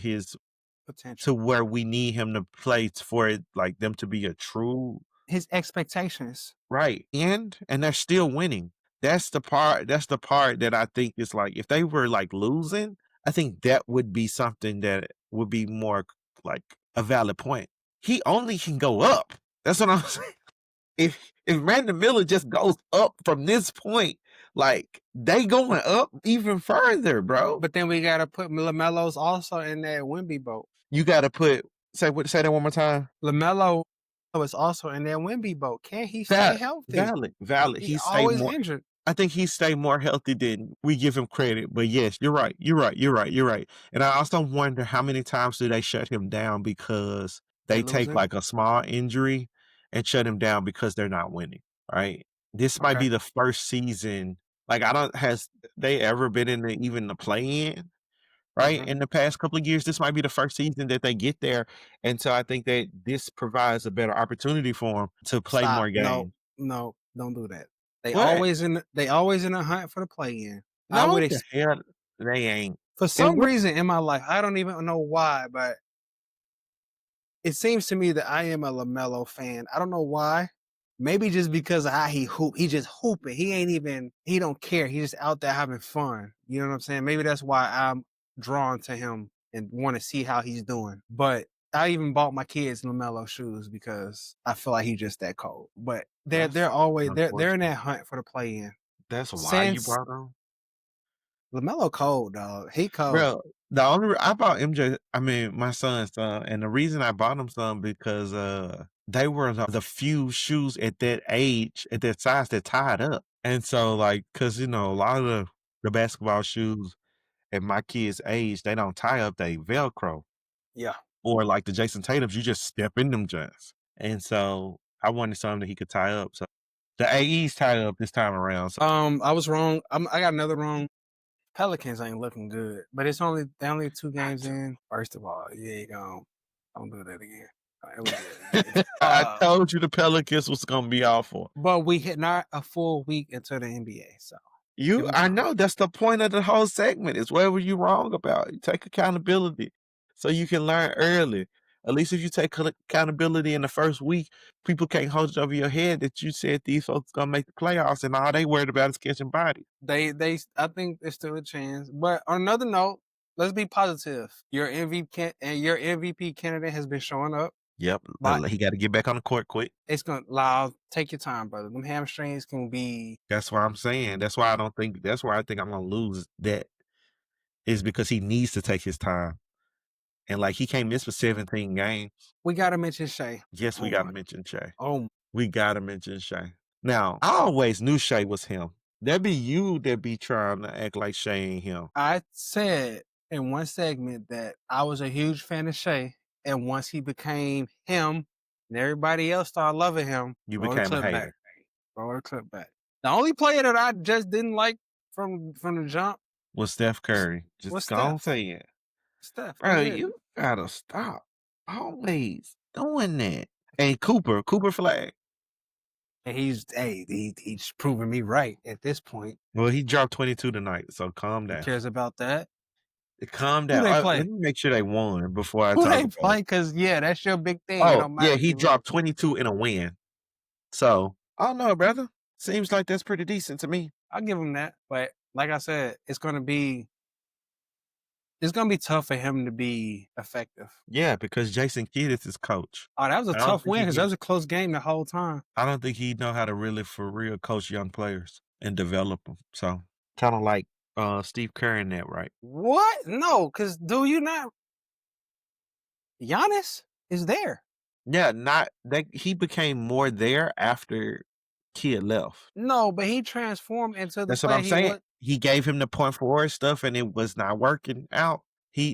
Potential. where we need him to play for it, like them to be a true His expectations. right and they're still winning. That's the part that I think is like if they were like losing, I think that would be something that would be more like a valid point. He only can go up. That's what I'm saying. If Brandon Miller just goes up from this point, like they going up even further, bro. But then we gotta put LaMelo's also in that Wemby boat. You gotta say that one more time. LaMelo is also in that Wemby boat. Can he stay That healthy? valid. He He stay always more injured. I think he stay more healthy than we give him credit. But yes, you're right. You're right. And I also wonder how many times do they shut him down because They they take losing. like a small injury and shut him down because they're not winning, right? This might Okay. be the first season. Like I don't has they ever been in even the play in, right? Mhm. In the past couple of years, this might be the first season that they get there. And so I think that this provides a better opportunity for them to play Stop. more No, games. no, don't do that. What? They always in the hunt for the play in. I No, would the hell they ain't. For And some what reason in my life, I don't even know why, but it seems to me that I am a LaMelo fan. I don't know why. Maybe just because of how he hoop. He just hooping. He don't care. He's just out there having fun. You know what I'm saying? Maybe that's why I'm drawn to him and want to see how he's doing. But I even bought my kids LaMelo shoes because I feel like he's just that cold. But they're that's always they're in unfortunate. that hunt for the play in. That's why you Since brought him? LaMelo cold, dog. He cold. Bro, the only I bought MJ I mean, my son's son, and the reason I bought him some because, they were the few shoes at that age, at that size that tied up. And so, like, cause, a lot of the basketball shoes at my kid's age, they don't tie up, they Velcro. Yeah. Or like the Jason Tatums, you just step in them joints. And so, I wanted something that he could tie up, so the AEs tied up this time around, so I was wrong. I got another wrong. Pelicans ain't looking good, but they only 2 games in. First of all, you ain't gonna don't do that again. It was good. I told you the Pelicans was gonna be awful. But we hit not a full week into the NBA, so here we I go. know that's the point of the whole segment is where were you wrong about? You take accountability so you can learn early. At least if you take accountability in the first week, people can't hold it over your head that you said these folks gonna make the playoffs and all they worried about is catching bodies. I think there's still a chance. But on another note, let's be positive. Your MVP candidate has been showing up. Yep, But he got to get back on the court quick. it's gonna allow take your time, brother. Them hamstrings can be. That's what I'm saying. That's why I think I'm gonna lose that is because he needs to take his time. And like he can't miss for 17 games. We gotta mention Shea. Yes, we Oh gotta my. mention Shea. Oh, We gotta mention Shea. Now, I always knew Shea was him. That be you that be trying to act like Shea ain't him. I said in one segment that I was a huge fan of Shea, and once he became him, and everybody else started loving him, You roll the became a clip back. hater. Roll the clip back. The only player that I just didn't like from the jump Was Steph Curry. was Just go on Steph. say it. Steph, Bro, that's it. you gotta stop always doing that. Hey, Cooper Flag. And he's proving me right at this point. Well, he dropped 22 tonight, so calm Who down. cares about that? Calm Who down. they Let play? me make sure they won before I Who talk they about it. play? Because yeah, that's your big thing. It Oh, don't yeah, matter he who they dropped 22 in a win. So, I don't know, brother. Seems like that's pretty decent to me. I'll give him that. But like I said, it's gonna be tough for him to be effective. Yeah, because Jason Kidd is his coach. Oh, that was a I don't tough think win he because that can was a close game the whole time. I don't think he know how to really for real coach young players and develop them. So, kinda like, Steve Kerr in that, right? What? No, because do you not? Giannis is there. Yeah, not that he became more there after Kidd left. No, but he transformed into the That's what player I'm he saying. was. He gave him the point forward stuff and it was not working out.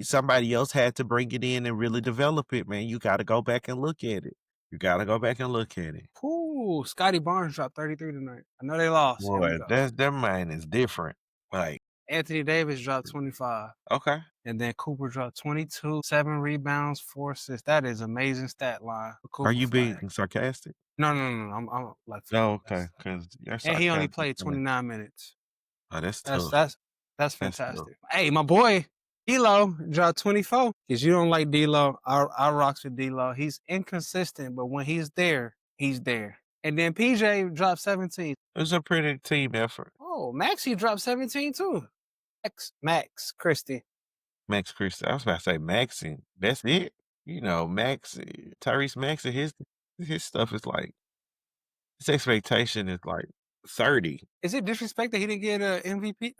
Somebody else had to bring it in and really develop it, man. You gotta go back and look at it. You gotta go back and look at it. Ooh, Scotty Barnes dropped 33 tonight. I know they lost. Here we Boy, go. that man is different. Like, Anthony Davis dropped 25. okay. And then Cooper dropped 22, 7 rebounds, 4 assists. That is amazing stat line for Are Cooper you Flag. being sarcastic? No. I'm like for Oh, real. okay, because you're And he only sarcastic, played man. 29 minutes. Oh, that's That's tough. that's that's That's tough. fantastic. Hey, my boy D'Lo dropped 24. Because you don't like D'Lo, I rocks with D'Lo. He's inconsistent, but when he's there, he's there. And then PJ dropped 17. It was a pretty team effort. Oh, Maxie dropped 17 too. Max Christie. Max Christie. I was about to say Maxie. That's it. Tyrese Maxey, his stuff is like his expectation is like 30. Is it disrespect that he didn't get a MVP,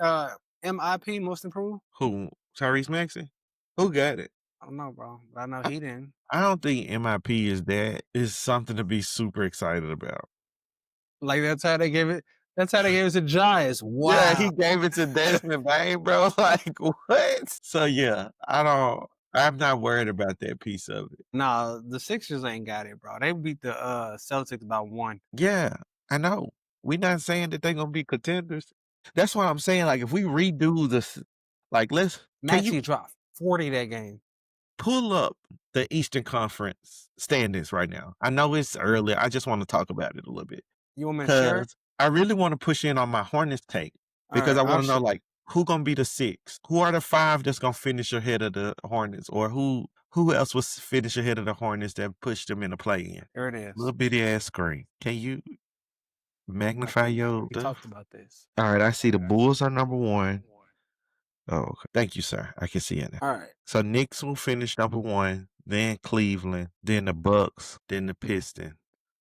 MIP, Most Improved? Who? Tyrese Maxey? Who got it? I don't know, bro. But I know I, he didn't. I don't think MIP is something to be super excited about. Like that's how they gave it. That's how they gave it to Giants. Yeah, Wow. he gave it to Desmond Bain, bro. Like what? So yeah, I'm not worried about that piece of it. Nah, the Sixers ain't got it, bro. They beat the Celtics by 1. Yeah, I know. We're not saying that they're gonna be contenders. That's what I'm saying. Like if we redo this, like can you Maxie dropped 40 that game. pull up the Eastern Conference standings right now? I know it's early. I just want to talk about it a little bit You want me to share it? because I really want to push in on my Hornets take All because right, I want to know like Who gonna be the 6? Who are the 5 that's gonna finish ahead of the Hornets? Or who else was finish ahead of the Hornets that pushed them in the play-in? There it is. Little bitty ass screen. Can you I magnify can. your We stuff? talked about this. All right, I see the Bulls are number 1. Oh, okay. Thank you, sir. I can see it now. All right. So Knicks will finish number 1, then Cleveland, then the Bucks, then the Pistons.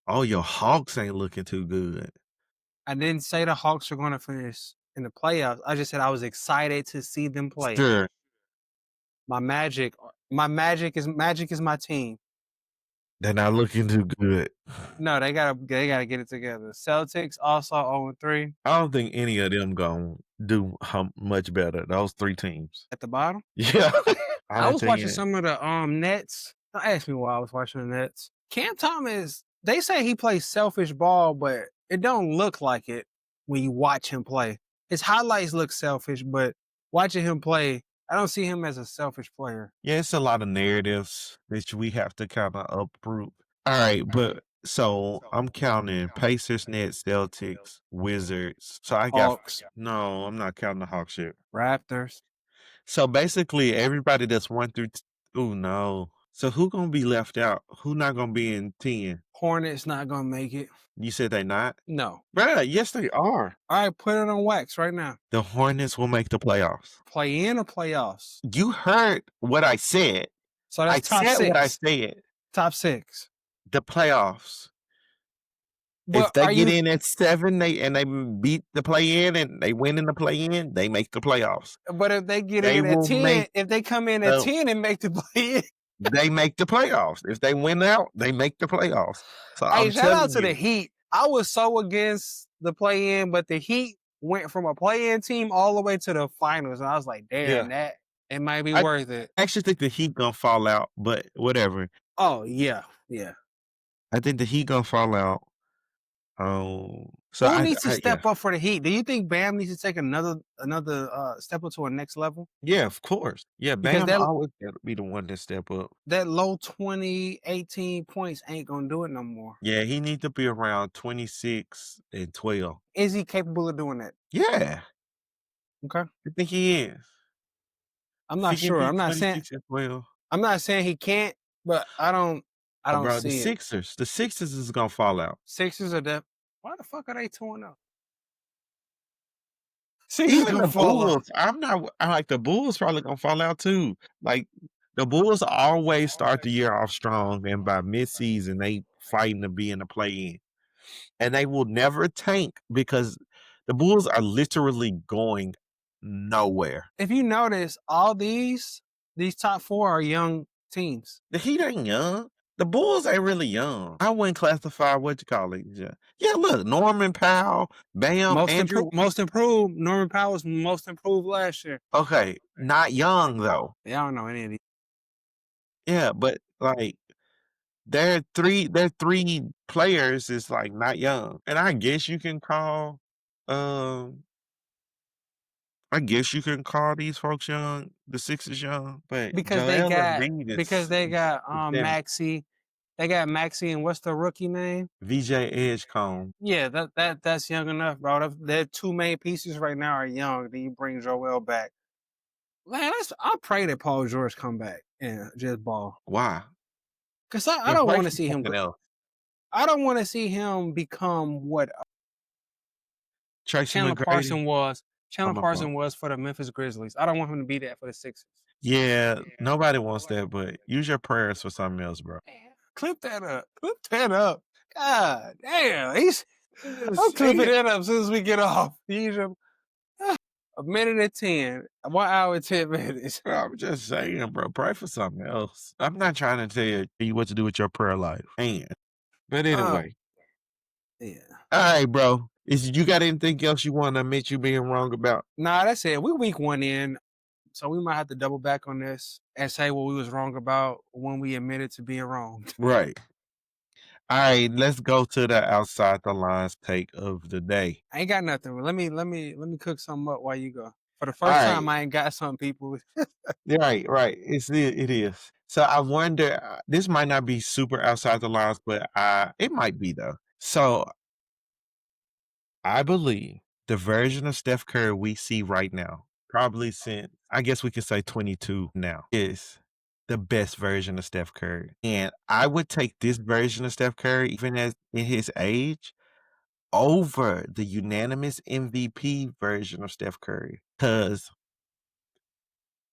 Oh, your Hawks ain't looking too good. I didn't say the Hawks are going to finish in the playoffs. I just said I was excited to see them play. Sure. My Magic is my team. They're not looking too good. No, they gotta get it together. Celtics also 0-3 I don't think any of them gonna do much better. Those 3 teams. at the bottom. Yeah. I I'll was tell you watching that. some of the Nets. Don't ask me why I was watching the Nets. Cam Thomas, they say he plays selfish ball, but it don't look like it when you watch him play. His highlights look selfish, but watching him play, I don't see him as a selfish player. Yeah, it's a lot of narratives that we have to kind of uproot. All right, but so I'm counting Pacers, Nets, Celtics, Wizards. So I got Hawks, no, I'm not counting the Hawks yet. Raptors. So basically, everybody that's 1 through. Oh no. So who gonna be left out? Who not gonna be in 10? Hornets not gonna make it. You said they not? No. Bruh, yes they are. All right, put it on wax right now. The Hornets will make the playoffs. Play in or playoffs? You heard what I said. So I that's top said what I six. said. Top six. The playoffs. But If they are get you? in at 7, they beat the play-in and they win in the play-in, they make the playoffs. But if they get They in at will 10, make if they come in at 10 and make the play in. they make the playoffs. If they win out, they make the playoffs. So Hey, I'm shout out telling to the you. Heat. I was so against the play in, but the Heat went from a play in team all the way to the finals. And I was like, damn, that it might be I worth it. actually think the Heat gonna fall out, but whatever. Oh, yeah. Yeah. I think the Heat gonna fall out. So Who needs to yeah. step up for the Heat? Do you think Bam needs to take another step up to a next level? Yeah, of course. Yeah, Because Bam always gotta be the one to step up. that low 20, 18 points ain't gonna do it no more. Yeah, he needs to be around 26 and 12. Is he capable of doing that? Yeah, Okay. I think he is. I'm If not he can sure. be I'm not saying 26 and 12. he can't, but I don't Bro, see it. The Sixers is gonna fall out. Sixers are def. Why the fuck are they 2-0? Sixers Even gonna the fall out. Bulls, I like the Bulls probably gonna fall out too. Like the Bulls always start the year off strong, and by midseason they fighting to be in the play-in, and they will never tank because the Bulls are literally going nowhere. If you notice, all these top 4 are young teams. The Heat ain't young. The Bulls ain't really young. I wouldn't classify what you call it. Yeah, look, Norman Powell, Bam, Andrew. Most improved. Norman Powell was most improved last year. Okay, not young though. Yeah, I don't know any of these. Yeah, but like their three players is like not young. And I guess you can call these folks young, the Sixers young, but Because Joel Embiid they got is Maxey. They got Maxey and what's the rookie name? VJ Edgecombe. Yeah, that's young enough, bro. Their 2 main pieces right now are young. Then you bring Joel back. Man, I pray that Paul George come back and just ball. Why? Because I don't want to see him. I don't want to see him become what Tracy Chandler McGrady. Parson was. Chandler my Parson fault. was for the Memphis Grizzlies. I don't want him to be that for the Sixers. Yeah, nobody wants that, but use your prayers for something else, bro. Clip that up. Clip that up. God damn. I'm clipping that up as soon as we get off. A minute and 10. 1 hour and 10 minutes. Bro, I'm just saying, bro, pray for something else. I'm not trying to tell you what to do with your prayer life. But anyway. Yeah. All right, bro. You got anything else you want to admit you being wrong about? Nah, that's it. We week 1 in. So we might have to double back on this and say what we was wrong about when we admitted to being wrong. Right. All right, let's go to the outside the lines take of the day. I ain't got nothing. Let me cook something up while you go. For the first time, I ain't got some people. Right. It is. So I wonder. This might not be super outside the lines, but it might be though. So I believe the version of Steph Curry we see right now probably since I guess we could say 22 now, is the best version of Steph Curry. And I would take this version of Steph Curry, even as in his age, over the unanimous MVP version of Steph Curry. Because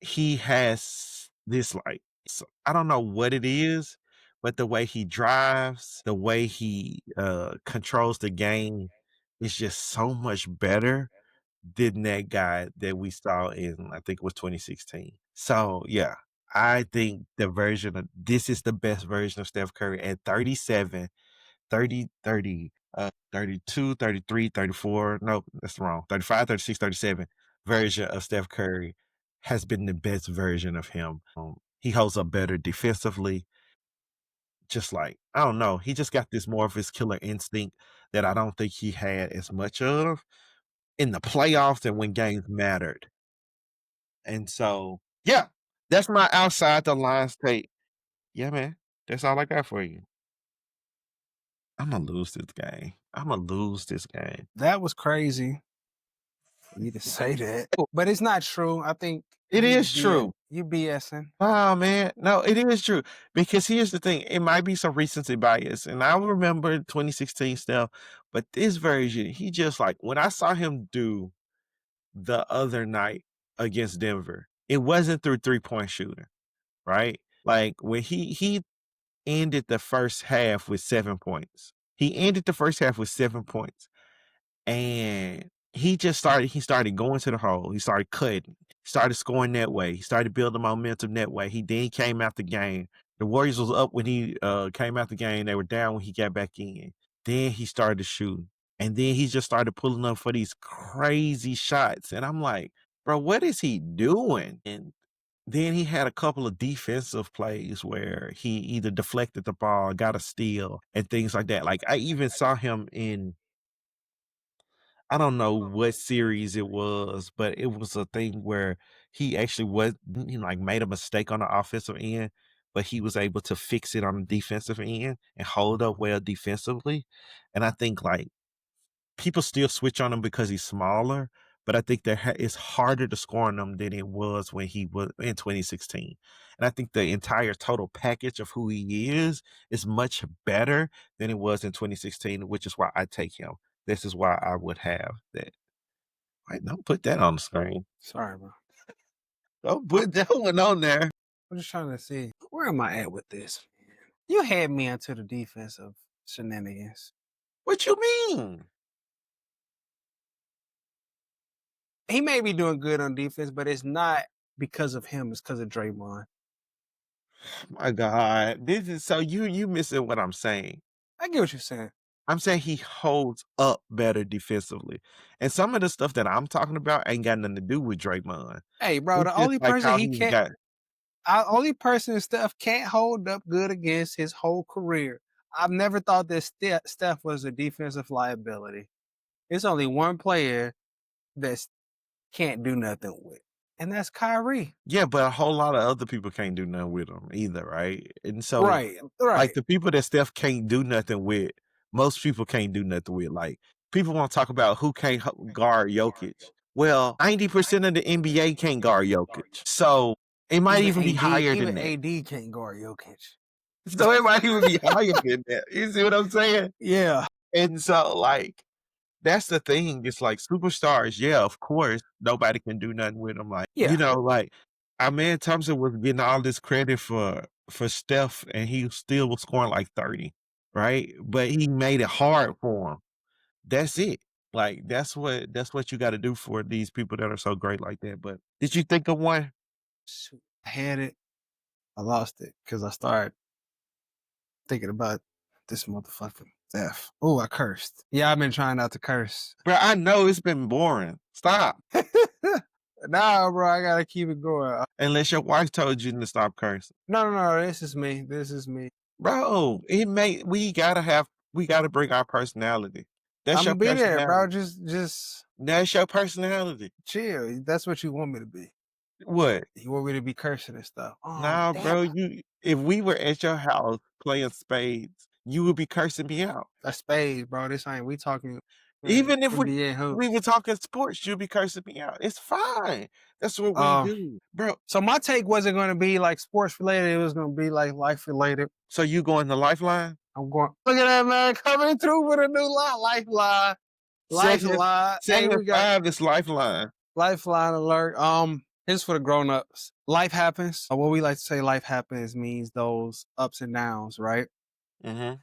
he has this like I don't know what it is, but the way he drives, the way he controls the game is just so much better than that guy that we saw in I think it was 2016. So yeah, I think the version of this is the best version of Steph Curry at 37, 30, 30, 32, 33, 34. No, that's wrong. 35, 36, 37 version of Steph Curry has been the best version of him. He holds up better defensively. Just like, I don't know, he just got this more of his killer instinct that I don't think he had as much of in the playoffs and when games mattered. And so, yeah, that's my outside the lines take. Yeah, man, that's all I got for you. I'm gonna lose this game. I'm gonna lose this game. That was crazy for you to say that, but it's not true. I think It is true. you BSing. Oh man, no, it is true. Because here's the thing, it might be some recency bias. And I remember 2016 stuff, but this version, he just like when I saw him do the other night against Denver, it wasn't through 3-point shooting, right? Like when he ended the first half with 7 points. He ended the first half with 7 points. And he started going to the hole. He started cutting, started scoring that way. He started building momentum that way. He then came out the game. The Warriors was up when he came out the game. They were down when he got back in. Then he started shooting. And then he just started pulling up for these crazy shots. And I'm like, bro, what is he doing? And then he had a couple of defensive plays where he either deflected the ball, got a steal, and things like that. Like I even saw him in I don't know what series it was, but it was a thing where he actually was he like made a mistake on the offensive end, but he was able to fix it on the defensive end and hold up well defensively. And I think like people still switch on him because he's smaller, but I think that it's harder to score on him than it was when he was in 2016. And I think the entire total package of who he is much better than it was in 2016, which is why I take him. This is why I would have that. Wait, don't put that on the screen. Sorry, bro. Don't put that one on there. I'm just trying to see where am I at with this. You had me into the defensive shenanigans. What you mean? He may be doing good on defense, but it's not because of him. It's because of Draymond. My God, this is so you missing what I'm saying. I get what you're saying. I'm saying he holds up better defensively. And some of the stuff that I'm talking about ain't got nothing to do with Draymond. Hey, bro, It's the just only like person how he he's can't, got only person Steph can't hold up good against his whole career. I've never thought that Steph was a defensive liability. It's only one player that can't do nothing with, and that's Kyrie. yeah, but a whole lot of other people can't do nothing with him either, right? And so Right, like right. the people that Steph can't do nothing with, most people can't do nothing with. Like people want to talk about who can't guard Jokic. Well, 90% of the NBA can't guard Jokic. So it might even be higher than Even that. AD can't guard Jokic. So it might even be higher than that. You see what I'm saying? Yeah, And so like that's the thing. It's like superstars, yeah, of course, nobody can do nothing with them. Like, yeah, like our man Thompson was getting all this credit for Steph, and he still was scoring like 30, right? But he made it hard for him. That's it. Like that's what you got to do for these people that are so great like that. But did you think of one? shoot, I had it. I lost it because I started thinking about this motherfucking Steph. Oh, I cursed. Yeah, I've been trying not to curse. Bro, I know it's been boring. Stop. Nah, bro, I gotta keep it going. Unless your wife told you to stop cursing. No. This is me. This is me. Bro, we gotta bring our personality. That's I'm your gonna be there, bro. personality. Just That's your personality. chill. That's what you want me to be. What? You want me to be cursing and stuff. Oh, Nah, damn. bro, if we were at your house playing spades, you would be cursing me out. That's spades, bro. This ain't we talking. Even if NBA we hoops. were talking sports, you'll be cursing me out. It's fine. That's what we Uh, do, bro. so my take wasn't going to be like sports related. It was going to be like life related. So you going to Lifeline? I'm going. Look at that man coming through with a new lifeline, Seven, lifeline. Hey, seven and we got five is Lifeline. lifeline alert. Here's for the grown ups. Life happens. What we like to say, life happens means those ups and downs, right? Mhm.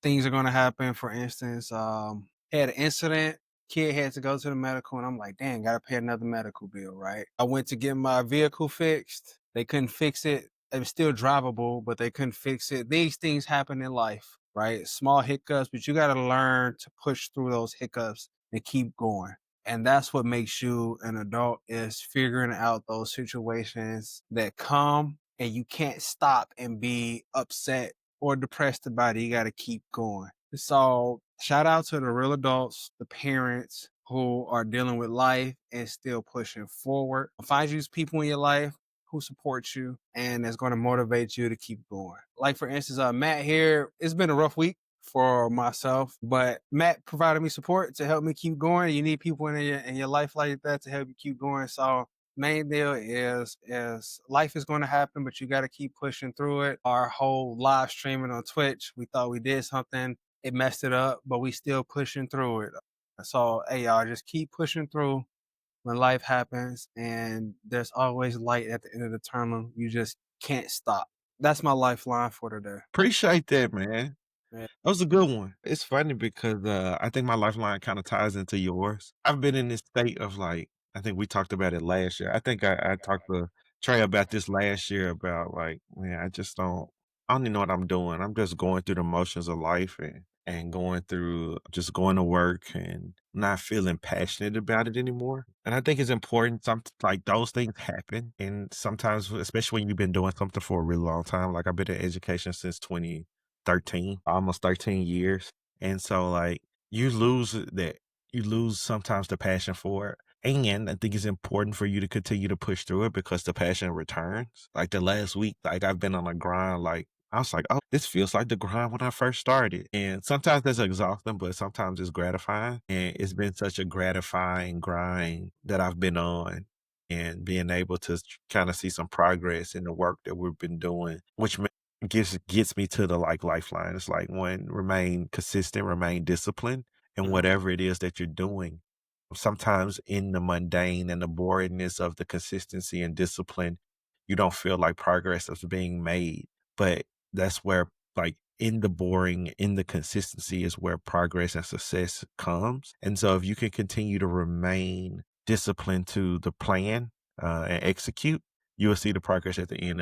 Things are going to happen. For instance, had an incident. Kid had to go to the medical, and I'm like, dang, gotta pay another medical bill, right? I went to get my vehicle fixed. They couldn't fix it. It was still drivable, but they couldn't fix it. These things happen in life, right? Small hiccups, but you gotta learn to push through those hiccups and keep going. And that's what makes you an adult is figuring out those situations that come and you can't stop and be upset or depressed about it. You got to keep going. So shout out to the real adults, the parents who are dealing with life and still pushing forward. Find you people in your life who support you and is going to motivate you to keep going. Like for instance, Matt here, it's been a rough week for myself, but Matt provided me support to help me keep going. You need people in your life like that to help you keep going. So main deal is life is going to happen, but you got to keep pushing through it. Our whole live streaming on Twitch, we thought we did something, it messed it up, but we still pushing through it. So hey y'all, just keep pushing through when life happens, and there's always light at the end of the tunnel. You just can't stop. That's my lifeline for today. Appreciate that, man. Yeah. That was a good one. It's funny because, I think my lifeline kinda ties into yours. I've been in this state of, like I think we talked about it last year. I think I talked to Trey about this last year about, like, man, I don't even know what I'm doing. I'm just going through the motions of life and going through just going to work and not feeling passionate about it anymore. And I think it's important like, those things happen, and sometimes, especially when you've been doing something for a really long time, like, I've been in education since 2013, almost 13 years. And so like you lose sometimes the passion for it. And I think it's important for you to continue to push through it because the passion returns. Like the last week, like I've been on a grind, like I was like, oh, this feels like the grind when I first started. And sometimes that's exhausting, but sometimes it's gratifying. And it's been such a gratifying grind that I've been on and being able to kind of see some progress in the work that we've been doing, which gets me to the like lifeline. It's like one, remain consistent, remain disciplined in Mhm. whatever it is that you're doing. Sometimes in the mundane and the boringness of the consistency and discipline, you don't feel like progress is being made. But that's where, like, in the boring, in the consistency is where progress and success comes. And so if you can continue to remain disciplined to the plan and execute, you will see the progress at the end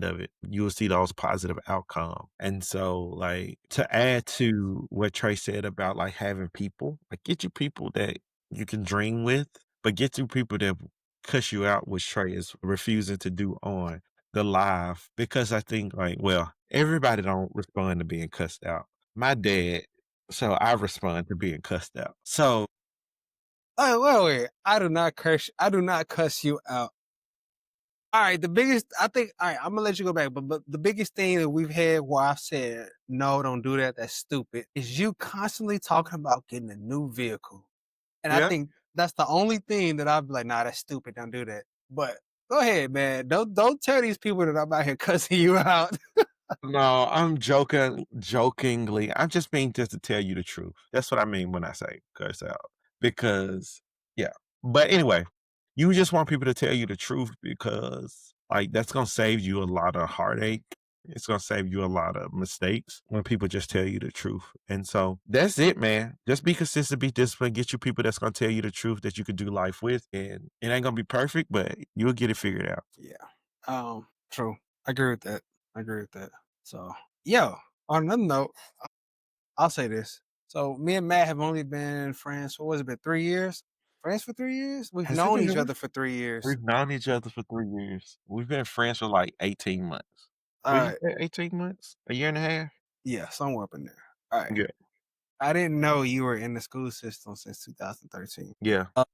of it. You will see those positive outcomes. And so, like, to add to what Trey said about like having people, like get you people that you can dream with, but get you people that cuss you out, which Trey is refusing to do on the live. Because I think like, well, everybody don't respond to being cussed out. My dad, so I respond to being cussed out. So Oh, wait. I do not curse. I do not cuss you out. All right, the biggest I think. All right, I'm gonna let you go back, but the biggest thing that we've had where I've said no, don't do that. That's stupid. Is you constantly talking about getting a new vehicle, and I yeah. think that's the only thing that I'd be like, nah, that's stupid. Don't do that. But go ahead, man. Don't tell these people that I'm out here cussing you out. No, I'm jokingly. I'm just being just to tell you the truth. That's what I mean when I say curse out. Because yeah. But anyway, you just want people to tell you the truth because like that's gonna save you a lot of heartache. It's gonna save you a lot of mistakes when people just tell you the truth. And so that's it, man. Just be consistent, be disciplined, get you people that's gonna tell you the truth that you can do life with. And it ain't gonna be perfect, but you'll get it figured out. Yeah. True. I agree with that. I agree with that. So, yo, on another note, I'll say this. So, me and Matt have only been friends for, what has it been, 3 years? Friends for 3 years? We've Has it known been each really? other for 3 years. We've known each other for 3 years. We've been friends for, like, 18 months. All Would you right. say 18 months? A year and a half? Yeah, somewhere up in there. All right. Yeah. I didn't know you were in the school system since 2013. Yeah. Uh,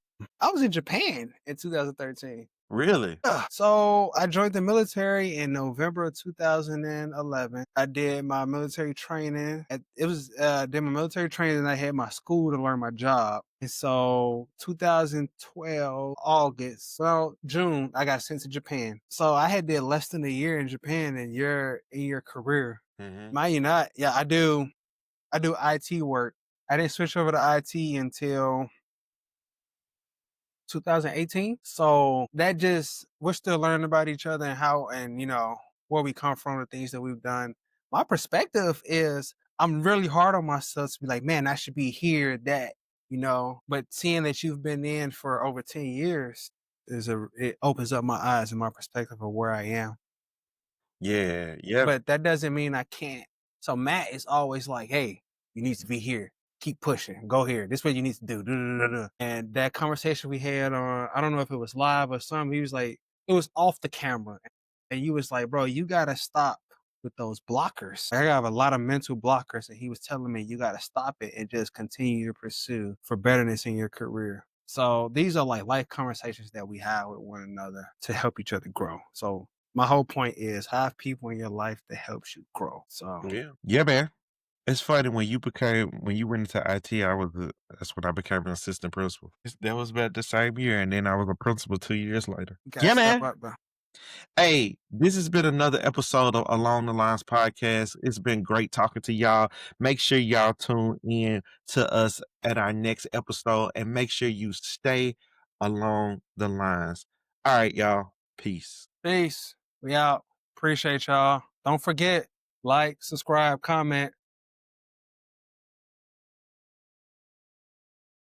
I was in Japan in 2013. Really? So I joined the military in November of 2011. I did my military training. Did my military training and I had my school to learn my job. And so 2012 August, well June, I got sent to Japan. So I had did less than a year in Japan in your career. Hmm. Mind you not, yeah, I do IT work. I didn't switch over to IT until 2018. So that just we're still learning about each other and how and where we come from, the things that we've done. My perspective is I'm really hard on myself to be like, man, I should be here, that. But seeing that you've been in for over 10 years it opens up my eyes and my perspective of where I am. Yeah. Yep. But that doesn't mean I can't. So Matt is always like, "Hey, you need to be here. Keep pushing. Go here. This is what you need to do." Duh, duh, duh, duh. And that conversation we had on, I don't know if it was live or something. He was like, it was off the camera, and you was like, "Bro, you gotta stop with those blockers. I have a lot of mental blockers." And he was telling me, "You gotta stop it and just continue to pursue for betterness in your career." So these are like life conversations that we have with one another to help each other grow. So my whole point is have people in your life that helps you grow. So Yeah. Yeah, man. It's funny when you went into IT, that's when I became an assistant principal. That was about the same year, and then I was a principal 2 years later. you gotta Yeah, step man. up, bro. Hey, this has been another episode of Along the Lines podcast. It's been great talking to y'all. Make sure y'all tune in to us at our next episode and make sure you stay along the lines. All right, y'all. Peace. Peace. We out. Appreciate y'all. Don't forget, like, subscribe, comment.